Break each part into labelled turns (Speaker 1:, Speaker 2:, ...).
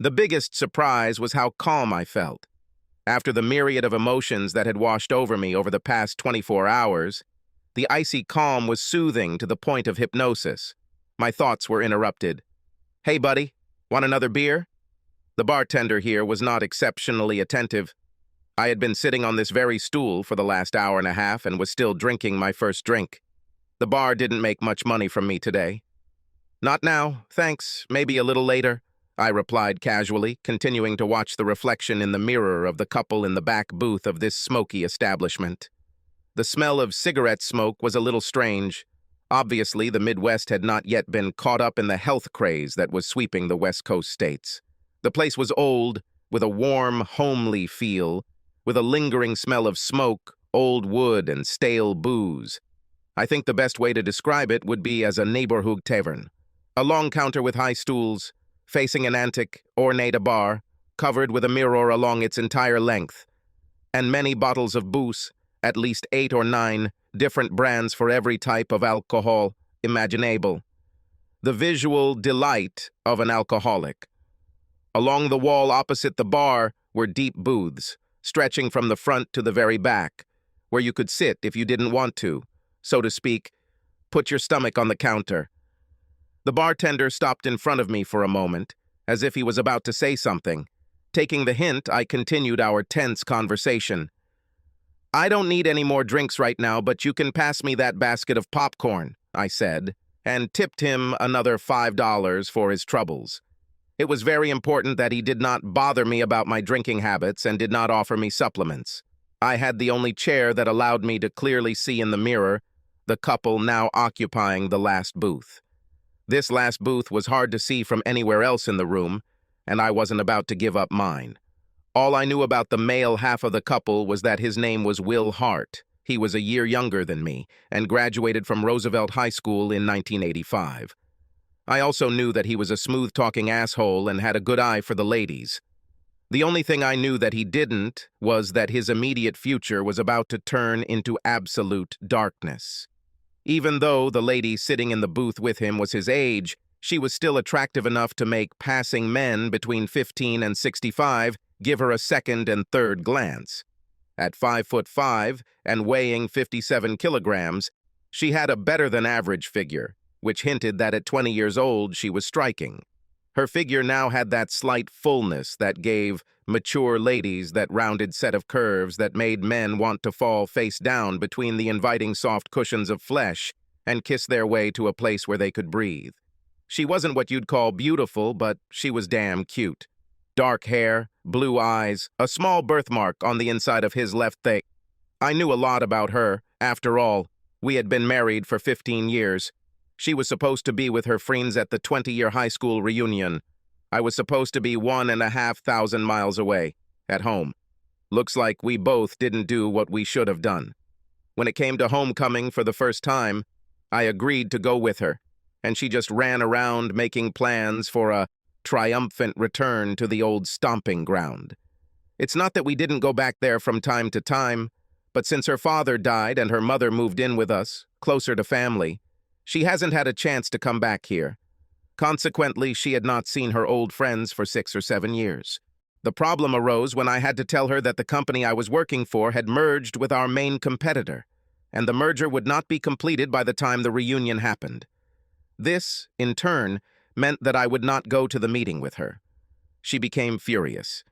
Speaker 1: The biggest surprise was how calm I felt. After the myriad of emotions that had washed over me over the past 24 hours, the icy calm was soothing to the point of hypnosis. My thoughts were interrupted. "Hey, buddy, want another beer?" The bartender here was not exceptionally attentive. I had been sitting on this very stool for the last hour and a half and was still drinking my first drink. The bar didn't make much money from me today. "Not now, thanks, maybe a little later," I replied casually, continuing to watch the reflection in the mirror of the couple in the back booth of this smoky establishment. The smell of cigarette smoke was a little strange. Obviously, the Midwest had not yet been caught up in the health craze that was sweeping the West Coast states. The place was old, with a warm, homely feel, with a lingering smell of smoke, old wood, and stale booze. I think the best way to describe it would be as a neighborhood tavern. A long counter with high stools, facing an antique, ornate bar, covered with a mirror along its entire length, and many bottles of booze, at least 8 or 9, different brands for every type of alcohol imaginable. The visual delight of an alcoholic. Along the wall opposite the bar were deep booths, stretching from the front to the very back, where you could sit if you didn't want to, so to speak, put your stomach on the counter. The bartender stopped in front of me for a moment, as if he was about to say something. Taking the hint, I continued our tense conversation. "I don't need any more drinks right now, but you can pass me that basket of popcorn," I said, and tipped him another $5 for his troubles. It was very important that he did not bother me about my drinking habits and did not offer me supplements. I had the only chair that allowed me to clearly see in the mirror the couple now occupying the last booth. This last booth was hard to see from anywhere else in the room, and I wasn't about to give up mine. All I knew about the male half of the couple was that his name was Will Hart. He was a year younger than me and graduated from Roosevelt High School in 1985. I also knew that he was a smooth-talking asshole and had a good eye for the ladies. The only thing I knew that he didn't was that his immediate future was about to turn into absolute darkness. Even though the lady sitting in the booth with him was his age, she was still attractive enough to make passing men between 15 and 65 give her a second and third glance. At 5'5" and weighing 57 kilograms, she had a better-than-average figure, which hinted that at 20 years old she was striking. Her figure now had that slight fullness that gave mature ladies that rounded set of curves that made men want to fall face down between the inviting soft cushions of flesh and kiss their way to a place where they could breathe. She wasn't what you'd call beautiful, but she was damn cute. Dark hair, blue eyes, a small birthmark on the inside of his left thigh. I knew a lot about her. After all, we had been married for 15 years. She was supposed to be with her friends at the 20-year high school reunion. I was supposed to be 1,500 miles away, at home. Looks like we both didn't do what we should have done. When it came to homecoming for the first time, I agreed to go with her, and she just ran around making plans for a triumphant return to the old stomping ground. It's not that we didn't go back there from time to time, but since her father died and her mother moved in with us, closer to family, she hasn't had a chance to come back here. Consequently, she had not seen her old friends for 6 or 7 years. The problem arose when I had to tell her that the company I was working for had merged with our main competitor, and the merger would not be completed by the time the reunion happened. This, in turn, meant that I would not go to the meeting with her. She became furious,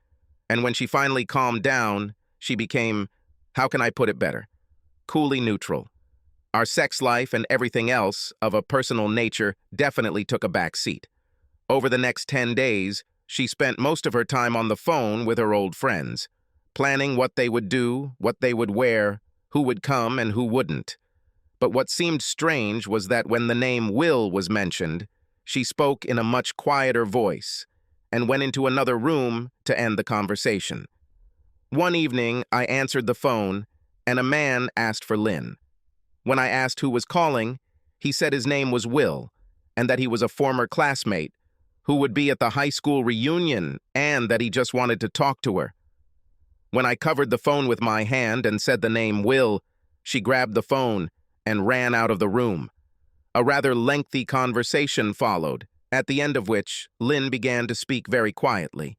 Speaker 1: and when she finally calmed down, she became, how can I put it better, coolly neutral. Our sex life and everything else of a personal nature definitely took a back seat. Over the next 10 days, she spent most of her time on the phone with her old friends, planning what they would do, what they would wear, who would come and who wouldn't. But what seemed strange was that when the name Will was mentioned, she spoke in a much quieter voice and went into another room to end the conversation. One evening, I answered the phone, and a man asked for Lynn. When I asked who was calling, he said his name was Will, and that he was a former classmate who would be at the high school reunion and that he just wanted to talk to her. When I covered the phone with my hand and said the name Will, she grabbed the phone and ran out of the room. A rather lengthy conversation followed, at the end of which Lynn began to speak very quietly.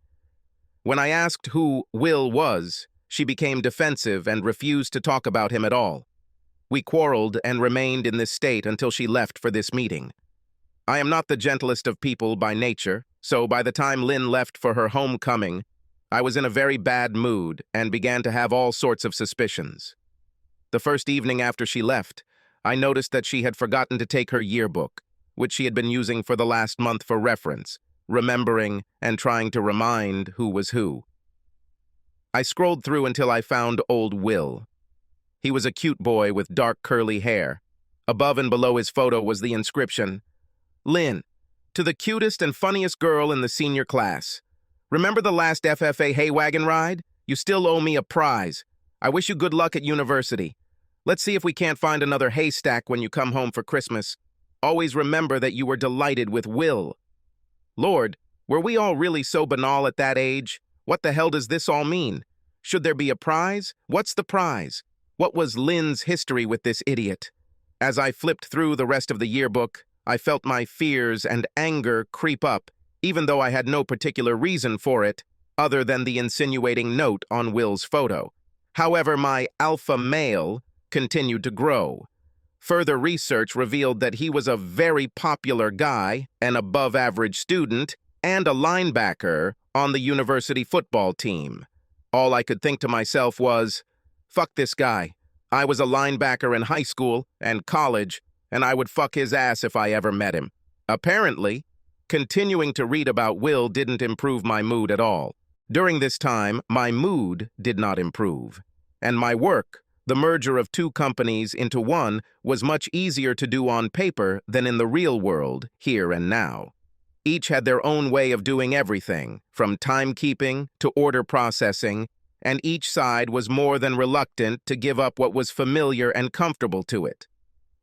Speaker 1: When I asked who Will was, she became defensive and refused to talk about him at all. We quarreled and remained in this state until she left for this meeting. I am not the gentlest of people by nature, so by the time Lynn left for her homecoming, I was in a very bad mood and began to have all sorts of suspicions. The first evening after she left, I noticed that she had forgotten to take her yearbook, which she had been using for the last month for reference, remembering and trying to remind who was who. I scrolled through until I found old Will. He was a cute boy with dark curly hair. Above and below his photo was the inscription, "Lynn, to the cutest and funniest girl in the senior class. Remember the last FFA hay wagon ride? You still owe me a prize. I wish you good luck at university. Let's see if we can't find another haystack when you come home for Christmas. Always remember that you were delighted with Will." Lord, were we all really so banal at that age? What the hell does this all mean? Should there be a prize? What's the prize? What was Lynn's history with this idiot? As I flipped through the rest of the yearbook, I felt my fears and anger creep up, even though I had no particular reason for it, other than the insinuating note on Will's photo. However, my alpha male continued to grow. Further research revealed that he was a very popular guy, an above-average student, and a linebacker on the university football team. All I could think to myself was, fuck this guy. I was a linebacker in high school and college, and I would fuck his ass if I ever met him. Apparently, continuing to read about Will didn't improve my mood at all. During this time, my mood did not improve, and my work, the merger of two companies into one, was much easier to do on paper than in the real world, here and now. Each had their own way of doing everything, from timekeeping to order processing, and each side was more than reluctant to give up what was familiar and comfortable to it.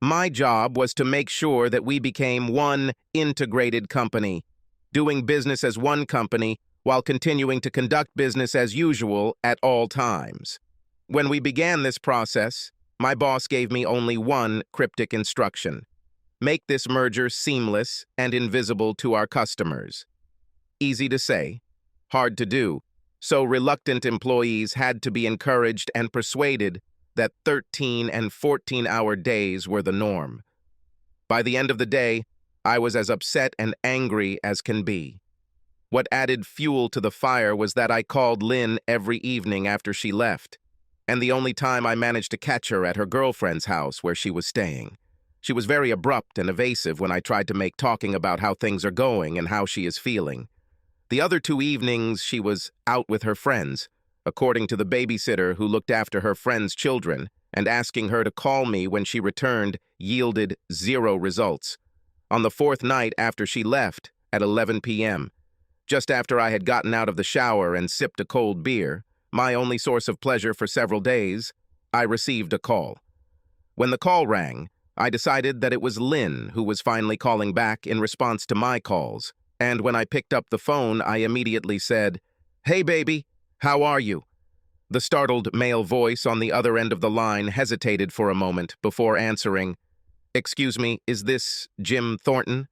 Speaker 1: My job was to make sure that we became one integrated company, doing business as one company while continuing to conduct business as usual at all times. When we began this process, my boss gave me only one cryptic instruction: make this merger seamless and invisible to our customers. Easy to say, hard to do, so reluctant employees had to be encouraged and persuaded that 13 and 14-hour days were the norm. By the end of the day, I was as upset and angry as can be. What added fuel to the fire was that I called Lynn every evening after she left, and the only time I managed to catch her at her girlfriend's house where she was staying. She was very abrupt and evasive when I tried to make talking about how things are going and how she is feeling. The other 2 evenings, she was out with her friends, according to the babysitter who looked after her friends' children, and asking her to call me when she returned yielded 0 results. On the 4th night after she left, at 11 p.m., just after I had gotten out of the shower and sipped a cold beer, my only source of pleasure for several days, I received a call. When the call rang, I decided that it was Lynn who was finally calling back in response to my calls, and when I picked up the phone, I immediately said, "Hey, baby, how are you?" The startled male voice on the other end of the line hesitated for a moment before answering, "Excuse me, is this Jim Thornton?"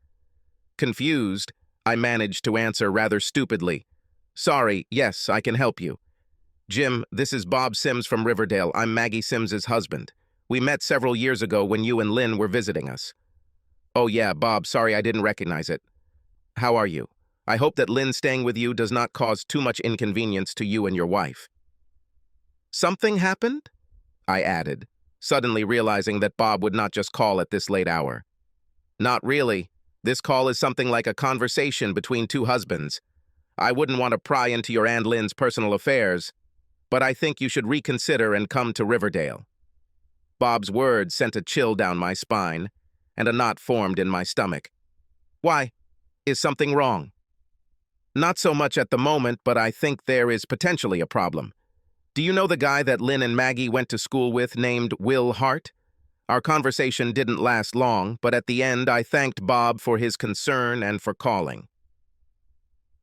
Speaker 1: Confused, I managed to answer rather stupidly, "Sorry, yes, I can help you." "Jim, this is Bob Sims from Riverdale. I'm Maggie Sims's husband. We met several years ago when you and Lynn were visiting us." "Oh yeah, Bob, sorry I didn't recognize it. How are you? I hope that Lynn staying with you does not cause too much inconvenience to you and your wife." "Something happened?" I added, suddenly realizing that Bob would not just call at this late hour. "Not really. This call is something like a conversation between 2 husbands. I wouldn't want to pry into your Aunt Lynn's personal affairs, but I think you should reconsider and come to Riverdale." Bob's words sent a chill down my spine, and a knot formed in my stomach. "Why? Is something wrong?" "Not so much at the moment, but I think there is potentially a problem. Do you know the guy that Lynn and Maggie went to school with named Will Hart? Our conversation didn't last long, but at the end I thanked Bob for his concern and for calling.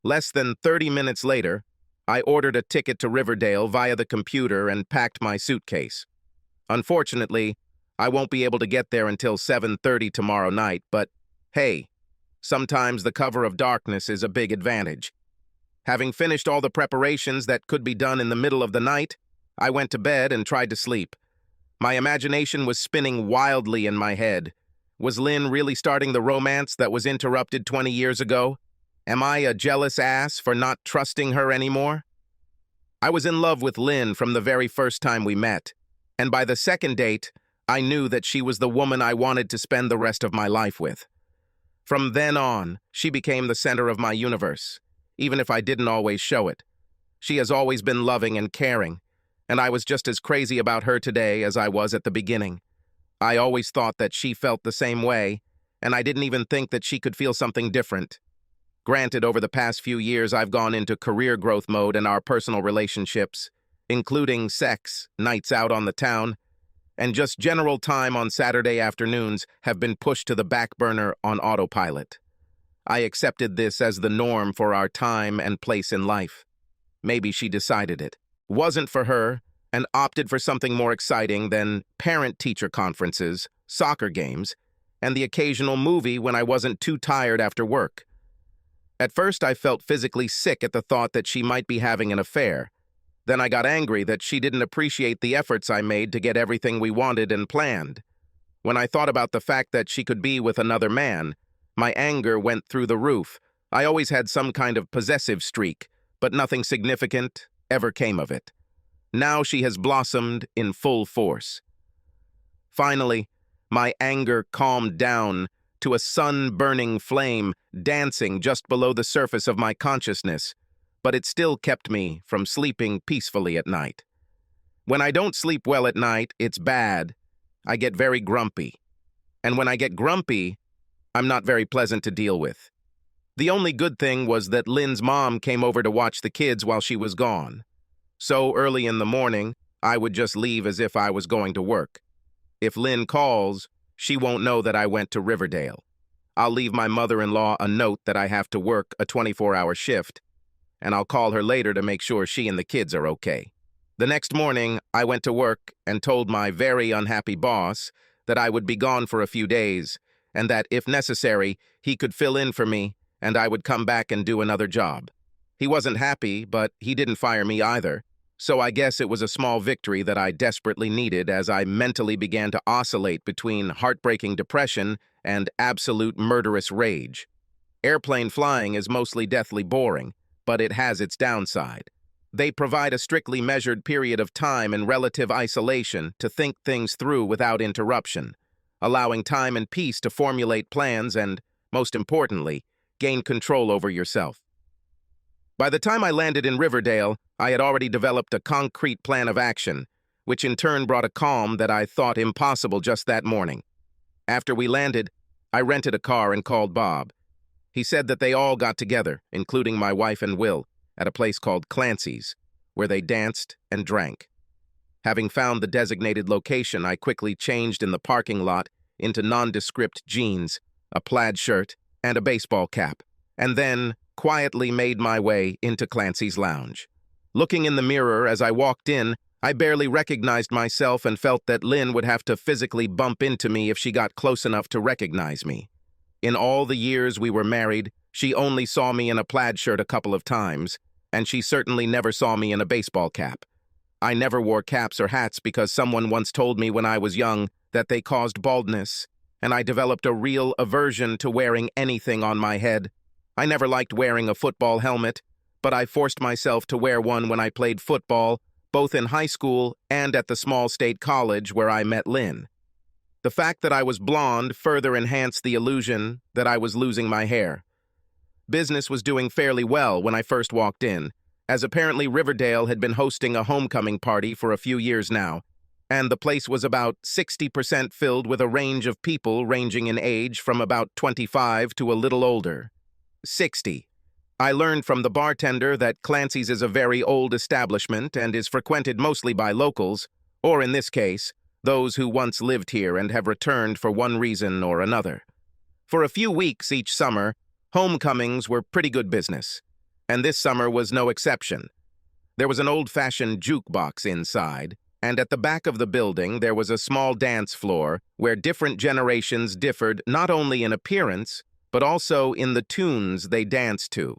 Speaker 1: Less than 30 minutes later, I ordered a ticket to Riverdale via the computer and packed my suitcase. Unfortunately, I won't be able to get there until 7:30 tomorrow night, but hey, Sometimes the cover of darkness is a big advantage. Having finished all the preparations that could be done in the middle of the night, I went to bed and tried to sleep. My imagination was spinning wildly in my head. Was Lynn really starting the romance that was interrupted 20 years ago? Am I a jealous ass for not trusting her anymore? I was in love with Lynn from the very first time we met, and by the second date, I knew that she was the woman I wanted to spend the rest of my life with. From then on, she became the center of my universe, even if I didn't always show it. She has always been loving and caring, and I was just as crazy about her today as I was at the beginning. I always thought that she felt the same way, and I didn't even think that she could feel something different. Granted, over the past few years, I've gone into career growth mode in our personal relationships, including sex, nights out on the town, and just general time on Saturday afternoons have been pushed to the back burner on autopilot. I accepted this as the norm for our time and place in life. Maybe she decided it wasn't for her and opted for something more exciting than parent-teacher conferences, soccer games, and the occasional movie when I wasn't too tired after work. At first, I felt physically sick at the thought that she might be having an affair. Then I got angry that she didn't appreciate the efforts I made to get everything we wanted and planned. When I thought about the fact that she could be with another man, my anger went through the roof. I always had some kind of possessive streak, but nothing significant ever came of it. Now she has blossomed in full force. Finally, my anger calmed down to a sun-burning flame dancing just below the surface of my consciousness, but it still kept me from sleeping peacefully at night. When I don't sleep well at night, it's bad. I get very grumpy. And when I get grumpy, I'm not very pleasant to deal with. The only good thing was that Lynn's mom came over to watch the kids while she was gone. So early in the morning, I would just leave as if I was going to work. If Lynn calls, she won't know that I went to Riverdale. I'll leave my mother-in-law a note that I have to work a 24-hour shift, and I'll call her later to make sure she and the kids are okay. The next morning, I went to work and told my very unhappy boss that I would be gone for a few days, and that, if necessary, he could fill in for me, and I would come back and do another job. He wasn't happy, but he didn't fire me either, so I guess it was a small victory that I desperately needed as I mentally began to oscillate between heartbreaking depression and absolute murderous rage. Airplane flying is mostly deathly boring, but it has its downside. They provide a strictly measured period of time in relative isolation to think things through without interruption, allowing time and peace to formulate plans and, most importantly, gain control over yourself. By the time I landed in Riverdale, I had already developed a concrete plan of action, which in turn brought a calm that I thought impossible just that morning. After we landed, I rented a car and called Bob. He said that they all got together, including my wife and Will, at a place called Clancy's, where they danced and drank. Having found the designated location, I quickly changed in the parking lot into nondescript jeans, a plaid shirt, and a baseball cap, and then quietly made my way into Clancy's lounge. Looking in the mirror as I walked in, I barely recognized myself and felt that Lynn would have to physically bump into me if she got close enough to recognize me. In all the years we were married, she only saw me in a plaid shirt a couple of times, and she certainly never saw me in a baseball cap. I never wore caps or hats because someone once told me when I was young that they caused baldness, and I developed a real aversion to wearing anything on my head. I never liked wearing a football helmet, but I forced myself to wear one when I played football, both in high school and at the small state college where I met Lynn. The fact that I was blonde further enhanced the illusion that I was losing my hair. Business was doing fairly well when I first walked in, as apparently Riverdale had been hosting a homecoming party for a few years now, and the place was about 60% filled with a range of people ranging in age from about 25 to a little older. 60. I learned from the bartender that Clancy's is a very old establishment and is frequented mostly by locals, or in this case, those who once lived here and have returned for one reason or another. For a few weeks each summer, homecomings were pretty good business, and this summer was no exception. There was an old-fashioned jukebox inside, and at the back of the building there was a small dance floor where different generations differed not only in appearance, but also in the tunes they danced to.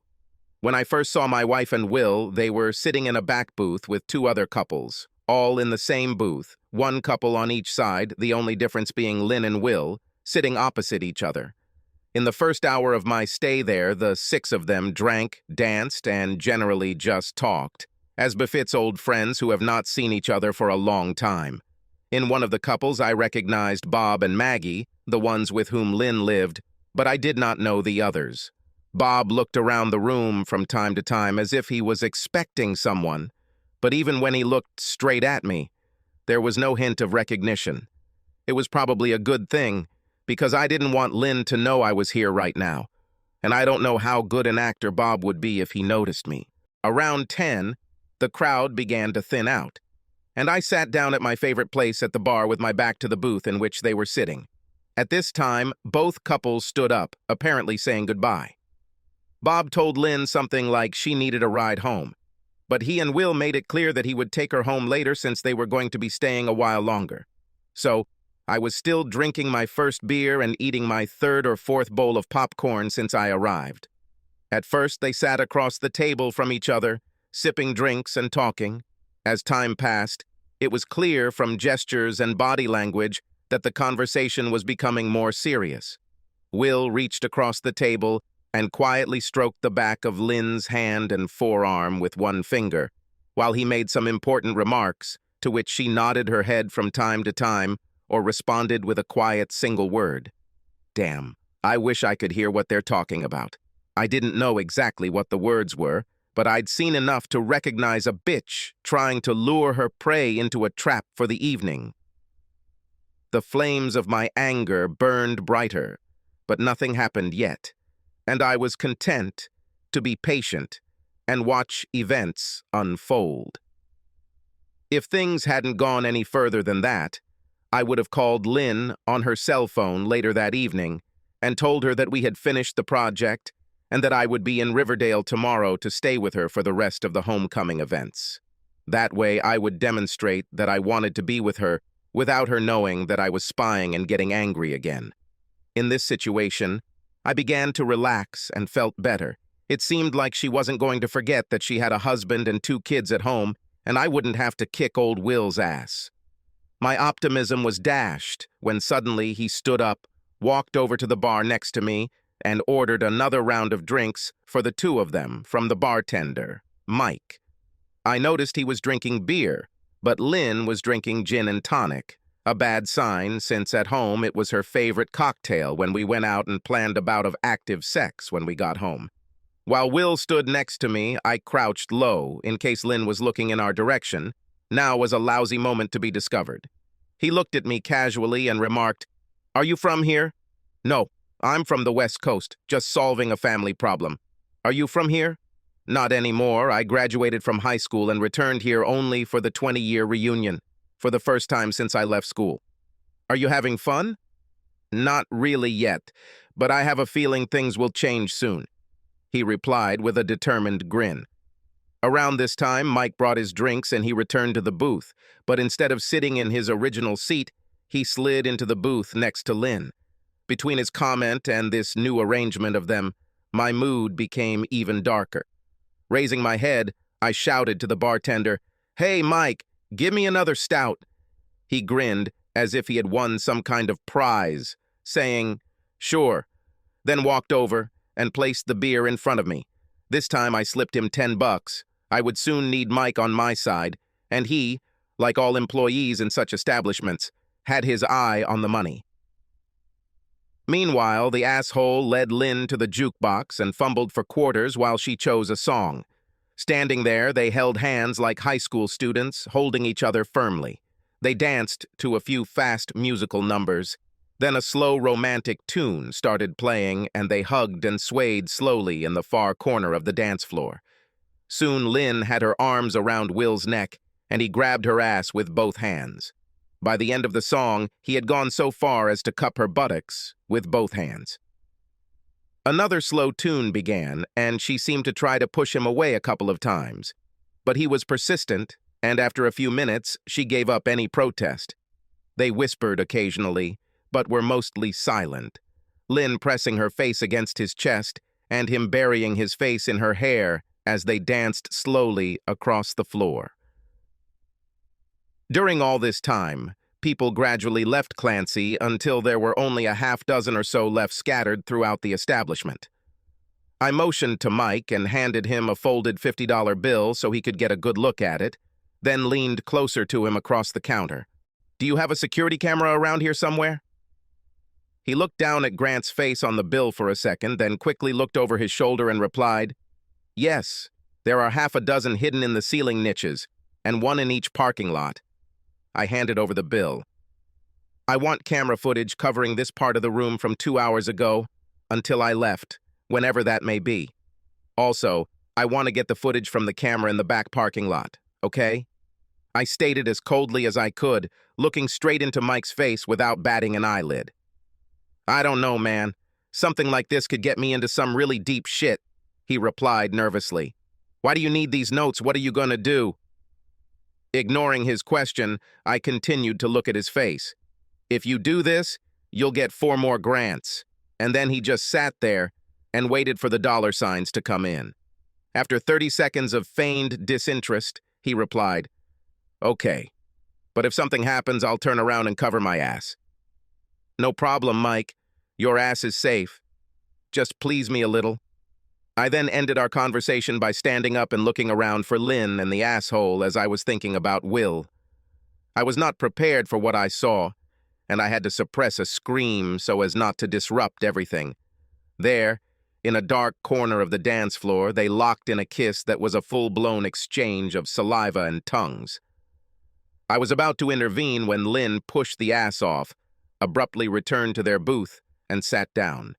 Speaker 1: When I first saw my wife and Will, they were sitting in a back booth with two other couples, all in the same booth, one couple on each side, the only difference being Lynn and Will, sitting opposite each other. In the first hour of my stay there, the six of them drank, danced, and generally just talked, as befits old friends who have not seen each other for a long time. In one of the couples, I recognized Bob and Maggie, the ones with whom Lynn lived, but I did not know the others. Bob looked around the room from time to time as if he was expecting someone, but even when he looked straight at me, there was no hint of recognition. It was probably a good thing, because I didn't want Lynn to know I was here right now, and I don't know how good an actor Bob would be if he noticed me. Around 10, the crowd began to thin out, and I sat down at my favorite place at the bar with my back to the booth in which they were sitting. At this time, both couples stood up, apparently saying goodbye. Bob told Lynn something like she needed a ride home, but he and Will made it clear that he would take her home later since they were going to be staying a while longer. So, I was still drinking my first beer and eating my third or fourth bowl of popcorn since I arrived. At first, they sat across the table from each other, sipping drinks and talking. As time passed, it was clear from gestures and body language that the conversation was becoming more serious. Will reached across the table and quietly stroked the back of Lynn's hand and forearm with one finger, while he made some important remarks, to which she nodded her head from time to time or responded with a quiet single word. Damn, I wish I could hear what they're talking about. I didn't know exactly what the words were, but I'd seen enough to recognize a bitch trying to lure her prey into a trap for the evening. The flames of my anger burned brighter, but nothing happened yet, and I was content to be patient and watch events unfold. If things hadn't gone any further than that, I would have called Lynn on her cell phone later that evening and told her that we had finished the project and that I would be in Riverdale tomorrow to stay with her for the rest of the homecoming events. That way I would demonstrate that I wanted to be with her without her knowing that I was spying and getting angry again. In this situation, I began to relax and felt better. It seemed like she wasn't going to forget that she had a husband and 2 kids at home, and I wouldn't have to kick old Will's ass. My optimism was dashed when suddenly he stood up, walked over to the bar next to me, and ordered another round of drinks for the 2 of them from the bartender, Mike. I noticed he was drinking beer, but Lynn was drinking gin and tonic, a bad sign since at home it was her favorite cocktail when we went out and planned a bout of active sex when we got home. While Will stood next to me, I crouched low in case Lynn was looking in our direction. Now was a lousy moment to be discovered. He looked at me casually and remarked, "Are you from here?" "No, I'm from the West Coast, just solving a family problem." "Are you from here?" "Not anymore. I graduated from high school and returned here only for the 20-year reunion, for the first time since I left school." "Are you having fun?" "Not really yet, but I have a feeling things will change soon," he replied with a determined grin. Around this time, Mike brought his drinks and he returned to the booth, but instead of sitting in his original seat, he slid into the booth next to Lynn. Between his comment and this new arrangement of them, my mood became even darker. Raising my head, I shouted to the bartender, "Hey, Mike, give me another stout." He grinned as if he had won some kind of prize, saying, "Sure," then walked over and placed the beer in front of me. This time I slipped him $10. I would soon need Mike on my side, and he, like all employees in such establishments, had his eye on the money. Meanwhile, the asshole led Lynn to the jukebox and fumbled for quarters while she chose a song. Standing there, they held hands like high school students, holding each other firmly. They danced to a few fast musical numbers. Then a slow romantic tune started playing, and they hugged and swayed slowly in the far corner of the dance floor. Soon Lynn had her arms around Will's neck, and he grabbed her ass with both hands. By the end of the song, he had gone so far as to cup her buttocks with both hands. Another slow tune began, and she seemed to try to push him away a couple of times. But he was persistent, and after a few minutes, she gave up any protest. They whispered occasionally, but were mostly silent. Lynn pressing her face against his chest and him burying his face in her hair as they danced slowly across the floor. During all this time, people gradually left Clancy until there were only a half dozen or so left scattered throughout the establishment. I motioned to Mike and handed him a folded $50 bill so he could get a good look at it, then leaned closer to him across the counter. "Do you have a security camera around here somewhere?" He looked down at Grant's face on the bill for a second, then quickly looked over his shoulder and replied, "Yes, there are half a dozen hidden in the ceiling niches, and one in each parking lot." I handed over the bill. "I want camera footage covering this part of the room from 2 hours ago until I left, whenever that may be. Also, I want to get the footage from the camera in the back parking lot, okay?" I stated as coldly as I could, looking straight into Mike's face without batting an eyelid. "I don't know, man. Something like this could get me into some really deep shit," he replied nervously. "Why do you need these notes? What are you gonna do?" Ignoring his question, I continued to look at his face. "If you do this, you'll get 4 more grants." And then he just sat there and waited for the dollar signs to come in. After 30 seconds of feigned disinterest, he replied, "Okay, but if something happens, I'll turn around and cover my ass." "No problem, Mike. Your ass is safe. Just please me a little." I then ended our conversation by standing up and looking around for Lynn and the asshole as I was thinking about Will. I was not prepared for what I saw, and I had to suppress a scream so as not to disrupt everything. There, in a dark corner of the dance floor, they locked in a kiss that was a full-blown exchange of saliva and tongues. I was about to intervene when Lynn pushed the ass off, abruptly returned to their booth, and sat down.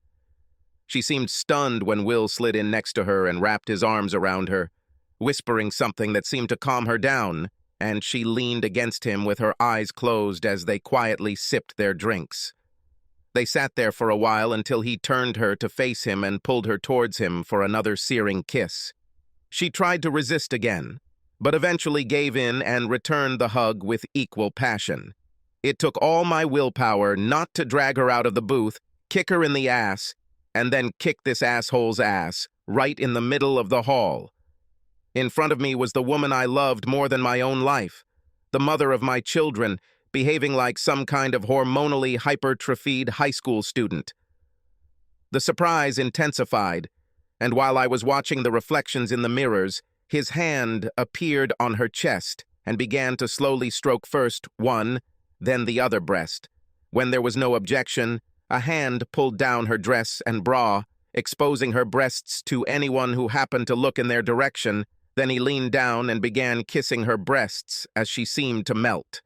Speaker 1: She seemed stunned when Will slid in next to her and wrapped his arms around her, whispering something that seemed to calm her down, and she leaned against him with her eyes closed as they quietly sipped their drinks. They sat there for a while until he turned her to face him and pulled her towards him for another searing kiss. She tried to resist again, but eventually gave in and returned the hug with equal passion. It took all my willpower not to drag her out of the booth, kick her in the ass, and then kick this asshole's ass right in the middle of the hall. In front of me was the woman I loved more than my own life, the mother of my children, behaving like some kind of hormonally hypertrophied high school student. The surprise intensified, and while I was watching the reflections in the mirrors, his hand appeared on her chest and began to slowly stroke first one, then the other breast. When there was no objection, a hand pulled down her dress and bra, exposing her breasts to anyone who happened to look in their direction. Then he leaned down and began kissing her breasts as she seemed to melt.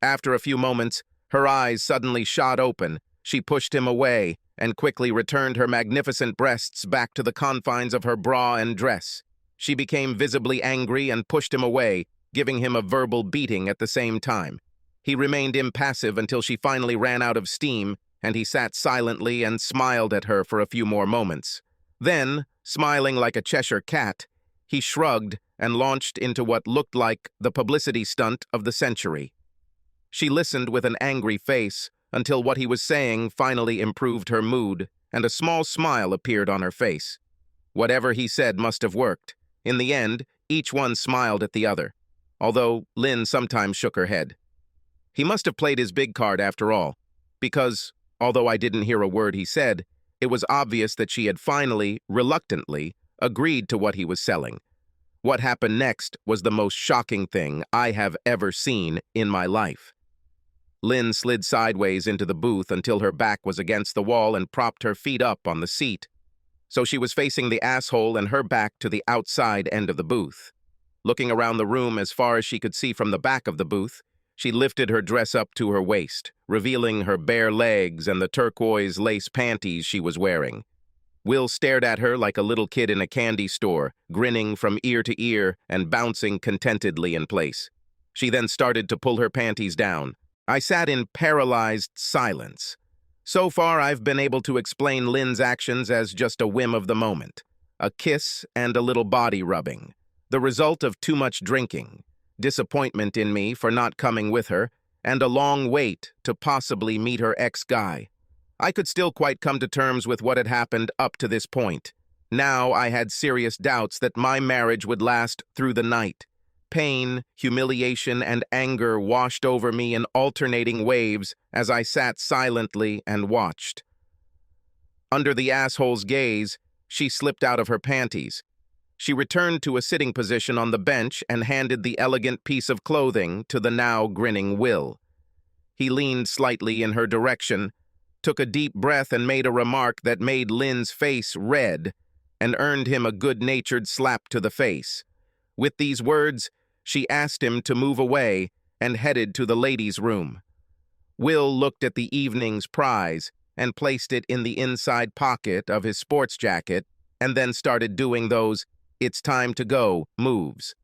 Speaker 1: After a few moments, her eyes suddenly shot open. She pushed him away and quickly returned her magnificent breasts back to the confines of her bra and dress. She became visibly angry and pushed him away, giving him a verbal beating at the same time. He remained impassive until she finally ran out of steam, and he sat silently and smiled at her for a few more moments. Then, smiling like a Cheshire cat, he shrugged and launched into what looked like the publicity stunt of the century. She listened with an angry face until what he was saying finally improved her mood, and a small smile appeared on her face. Whatever he said must have worked. In the end, each one smiled at the other, although Lynn sometimes shook her head. He must have played his big card after all, because, although I didn't hear a word he said, it was obvious that she had finally, reluctantly, agreed to what he was selling. What happened next was the most shocking thing I have ever seen in my life. Lynn slid sideways into the booth until her back was against the wall and propped her feet up on the seat, so she was facing the asshole and her back to the outside end of the booth. Looking around the room as far as she could see from the back of the booth, she lifted her dress up to her waist, revealing her bare legs and the turquoise lace panties she was wearing. Will stared at her like a little kid in a candy store, grinning from ear to ear and bouncing contentedly in place. She then started to pull her panties down. I sat in paralyzed silence. So far, I've been able to explain Lynn's actions as just a whim of the moment. A kiss and a little body rubbing. The result of too much drinking. Disappointment in me for not coming with her, and a long wait to possibly meet her ex-guy. I could still quite come to terms with what had happened up to this point. Now I had serious doubts that my marriage would last through the night. Pain, humiliation, and anger washed over me in alternating waves as I sat silently and watched. Under the asshole's gaze, she slipped out of her panties. She returned to a sitting position on the bench and handed the elegant piece of clothing to the now grinning Will. He leaned slightly in her direction, took a deep breath and made a remark that made Lynn's face red and earned him a good-natured slap to the face. With these words, she asked him to move away and headed to the ladies' room. Will looked at the evening's prize and placed it in the inside pocket of his sports jacket and then started doing those "it's time to go" moves.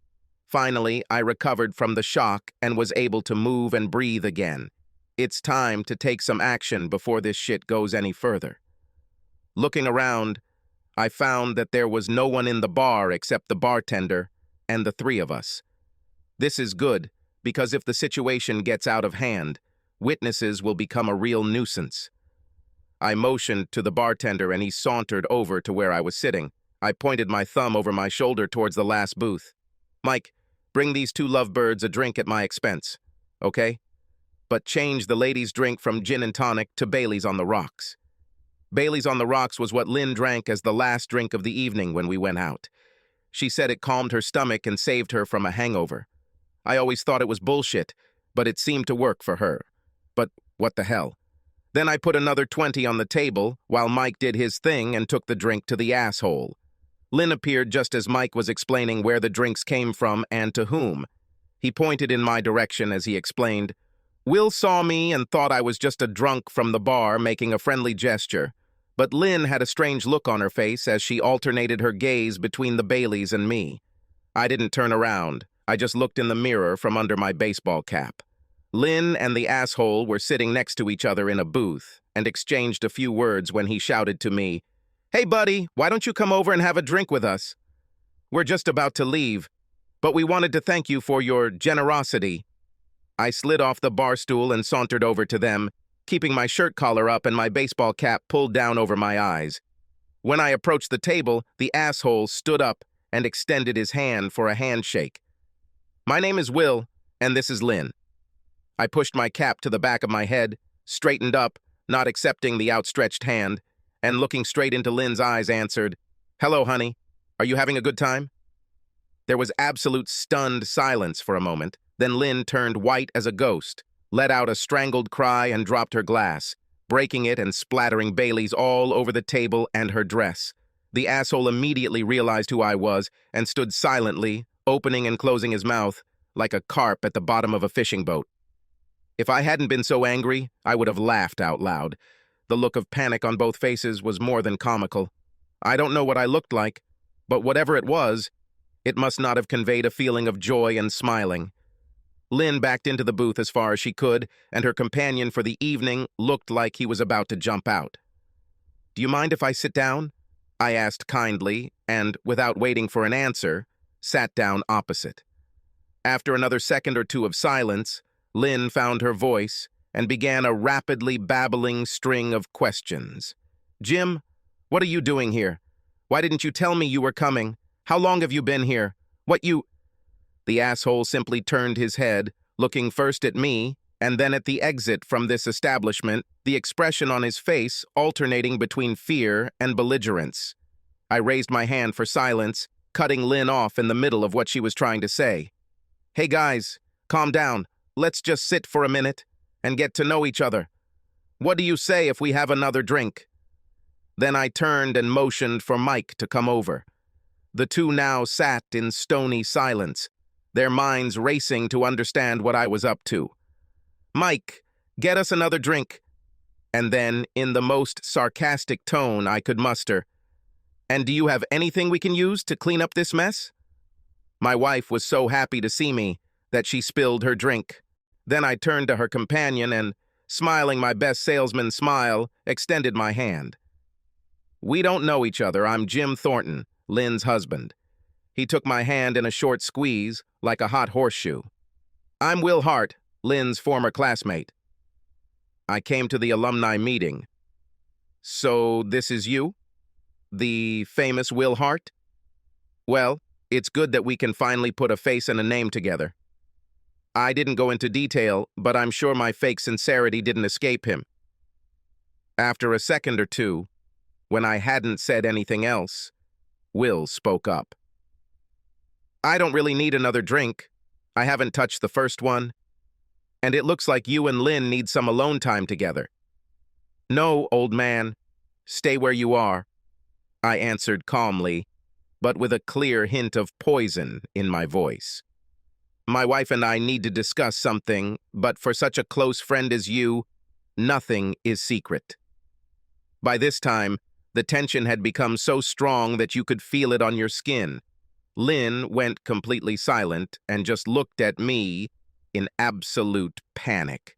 Speaker 1: Finally, I recovered from the shock and was able to move and breathe again. It's time to take some action before this shit goes any further. Looking around, I found that there was no one in the bar except the bartender and the three of us. This is good, because if the situation gets out of hand, witnesses will become a real nuisance. I motioned to the bartender and he sauntered over to where I was sitting. I pointed my thumb over my shoulder towards the last booth. "Mike, bring these two lovebirds a drink at my expense, okay? But change the lady's drink from gin and tonic to Bailey's on the rocks." Bailey's on the rocks was what Lynn drank as the last drink of the evening when we went out. She said it calmed her stomach and saved her from a hangover. I always thought it was bullshit, but it seemed to work for her. But what the hell? Then I put another 20 on the table while Mike did his thing and took the drink to the asshole. Lynn appeared just as Mike was explaining where the drinks came from and to whom. He pointed in my direction as he explained, "Will saw me and thought I was just a drunk from the bar making a friendly gesture. But Lynn had a strange look on her face as she alternated her gaze between the Baileys and me. I didn't turn around. I just looked in the mirror from under my baseball cap. Lynn and the asshole were sitting next to each other in a booth and exchanged a few words when he shouted to me, "Hey, buddy, why don't you come over and have a drink with us? We're just about to leave, but we wanted to thank you for your generosity." I slid off the bar stool and sauntered over to them, keeping my shirt collar up and my baseball cap pulled down over my eyes. When I approached the table, the asshole stood up and extended his hand for a handshake. "My name is Will, and this is Lynn." I pushed my cap to the back of my head, straightened up, not accepting the outstretched hand, and looking straight into Lynn's eyes answered, "Hello, honey. Are you having a good time?" There was absolute stunned silence for a moment. Then Lynn turned white as a ghost, let out a strangled cry and dropped her glass, breaking it and splattering Bailey's all over the table and her dress. The asshole immediately realized who I was and stood silently, opening and closing his mouth like a carp at the bottom of a fishing boat. If I hadn't been so angry, I would have laughed out loud. The look of panic on both faces was more than comical. I don't know what I looked like, but whatever it was, it must not have conveyed a feeling of joy and smiling. Lynn backed into the booth as far as she could, and her companion for the evening looked like he was about to jump out. "Do you mind if I sit down?" I asked kindly, and, without waiting for an answer, sat down opposite. After another second or two of silence, Lynn found her voice and began a rapidly babbling string of questions. "Jim, what are you doing here? Why didn't you tell me you were coming? How long have you been here? What you—" The asshole simply turned his head, looking first at me and then at the exit from this establishment, the expression on his face alternating between fear and belligerence. I raised my hand for silence, cutting Lynn off in the middle of what she was trying to say. "Hey guys, calm down. Let's just sit for a minute and get to know each other. What do you say if we have another drink?" Then I turned and motioned for Mike to come over. The two now sat in stony silence, their minds racing to understand what I was up to. "Mike, get us another drink." And then, in the most sarcastic tone I could muster, "And do you have anything we can use to clean up this mess?" My wife was so happy to see me that she spilled her drink. Then I turned to her companion and, smiling my best salesman smile, extended my hand. "We don't know each other. I'm Jim Thornton, Lynn's husband." He took my hand in a short squeeze, like a hot horseshoe. "I'm Will Hart, Lynn's former classmate. I came to the alumni meeting. So this is you? The famous Will Hart? Well, it's good that we can finally put a face and a name together. I didn't go into detail, but I'm sure my fake sincerity didn't escape him. After a second or two, when I hadn't said anything else, Will spoke up. I don't really need another drink. I haven't touched the first one. And it looks like you and Lynn need some alone time together. No, old man. Stay where you are, I answered calmly, but with a clear hint of poison in my voice. My wife and I need to discuss something, but for such a close friend as you, nothing is secret. By this time, the tension had become so strong that you could feel it on your skin. Lynn went completely silent and just looked at me in absolute panic.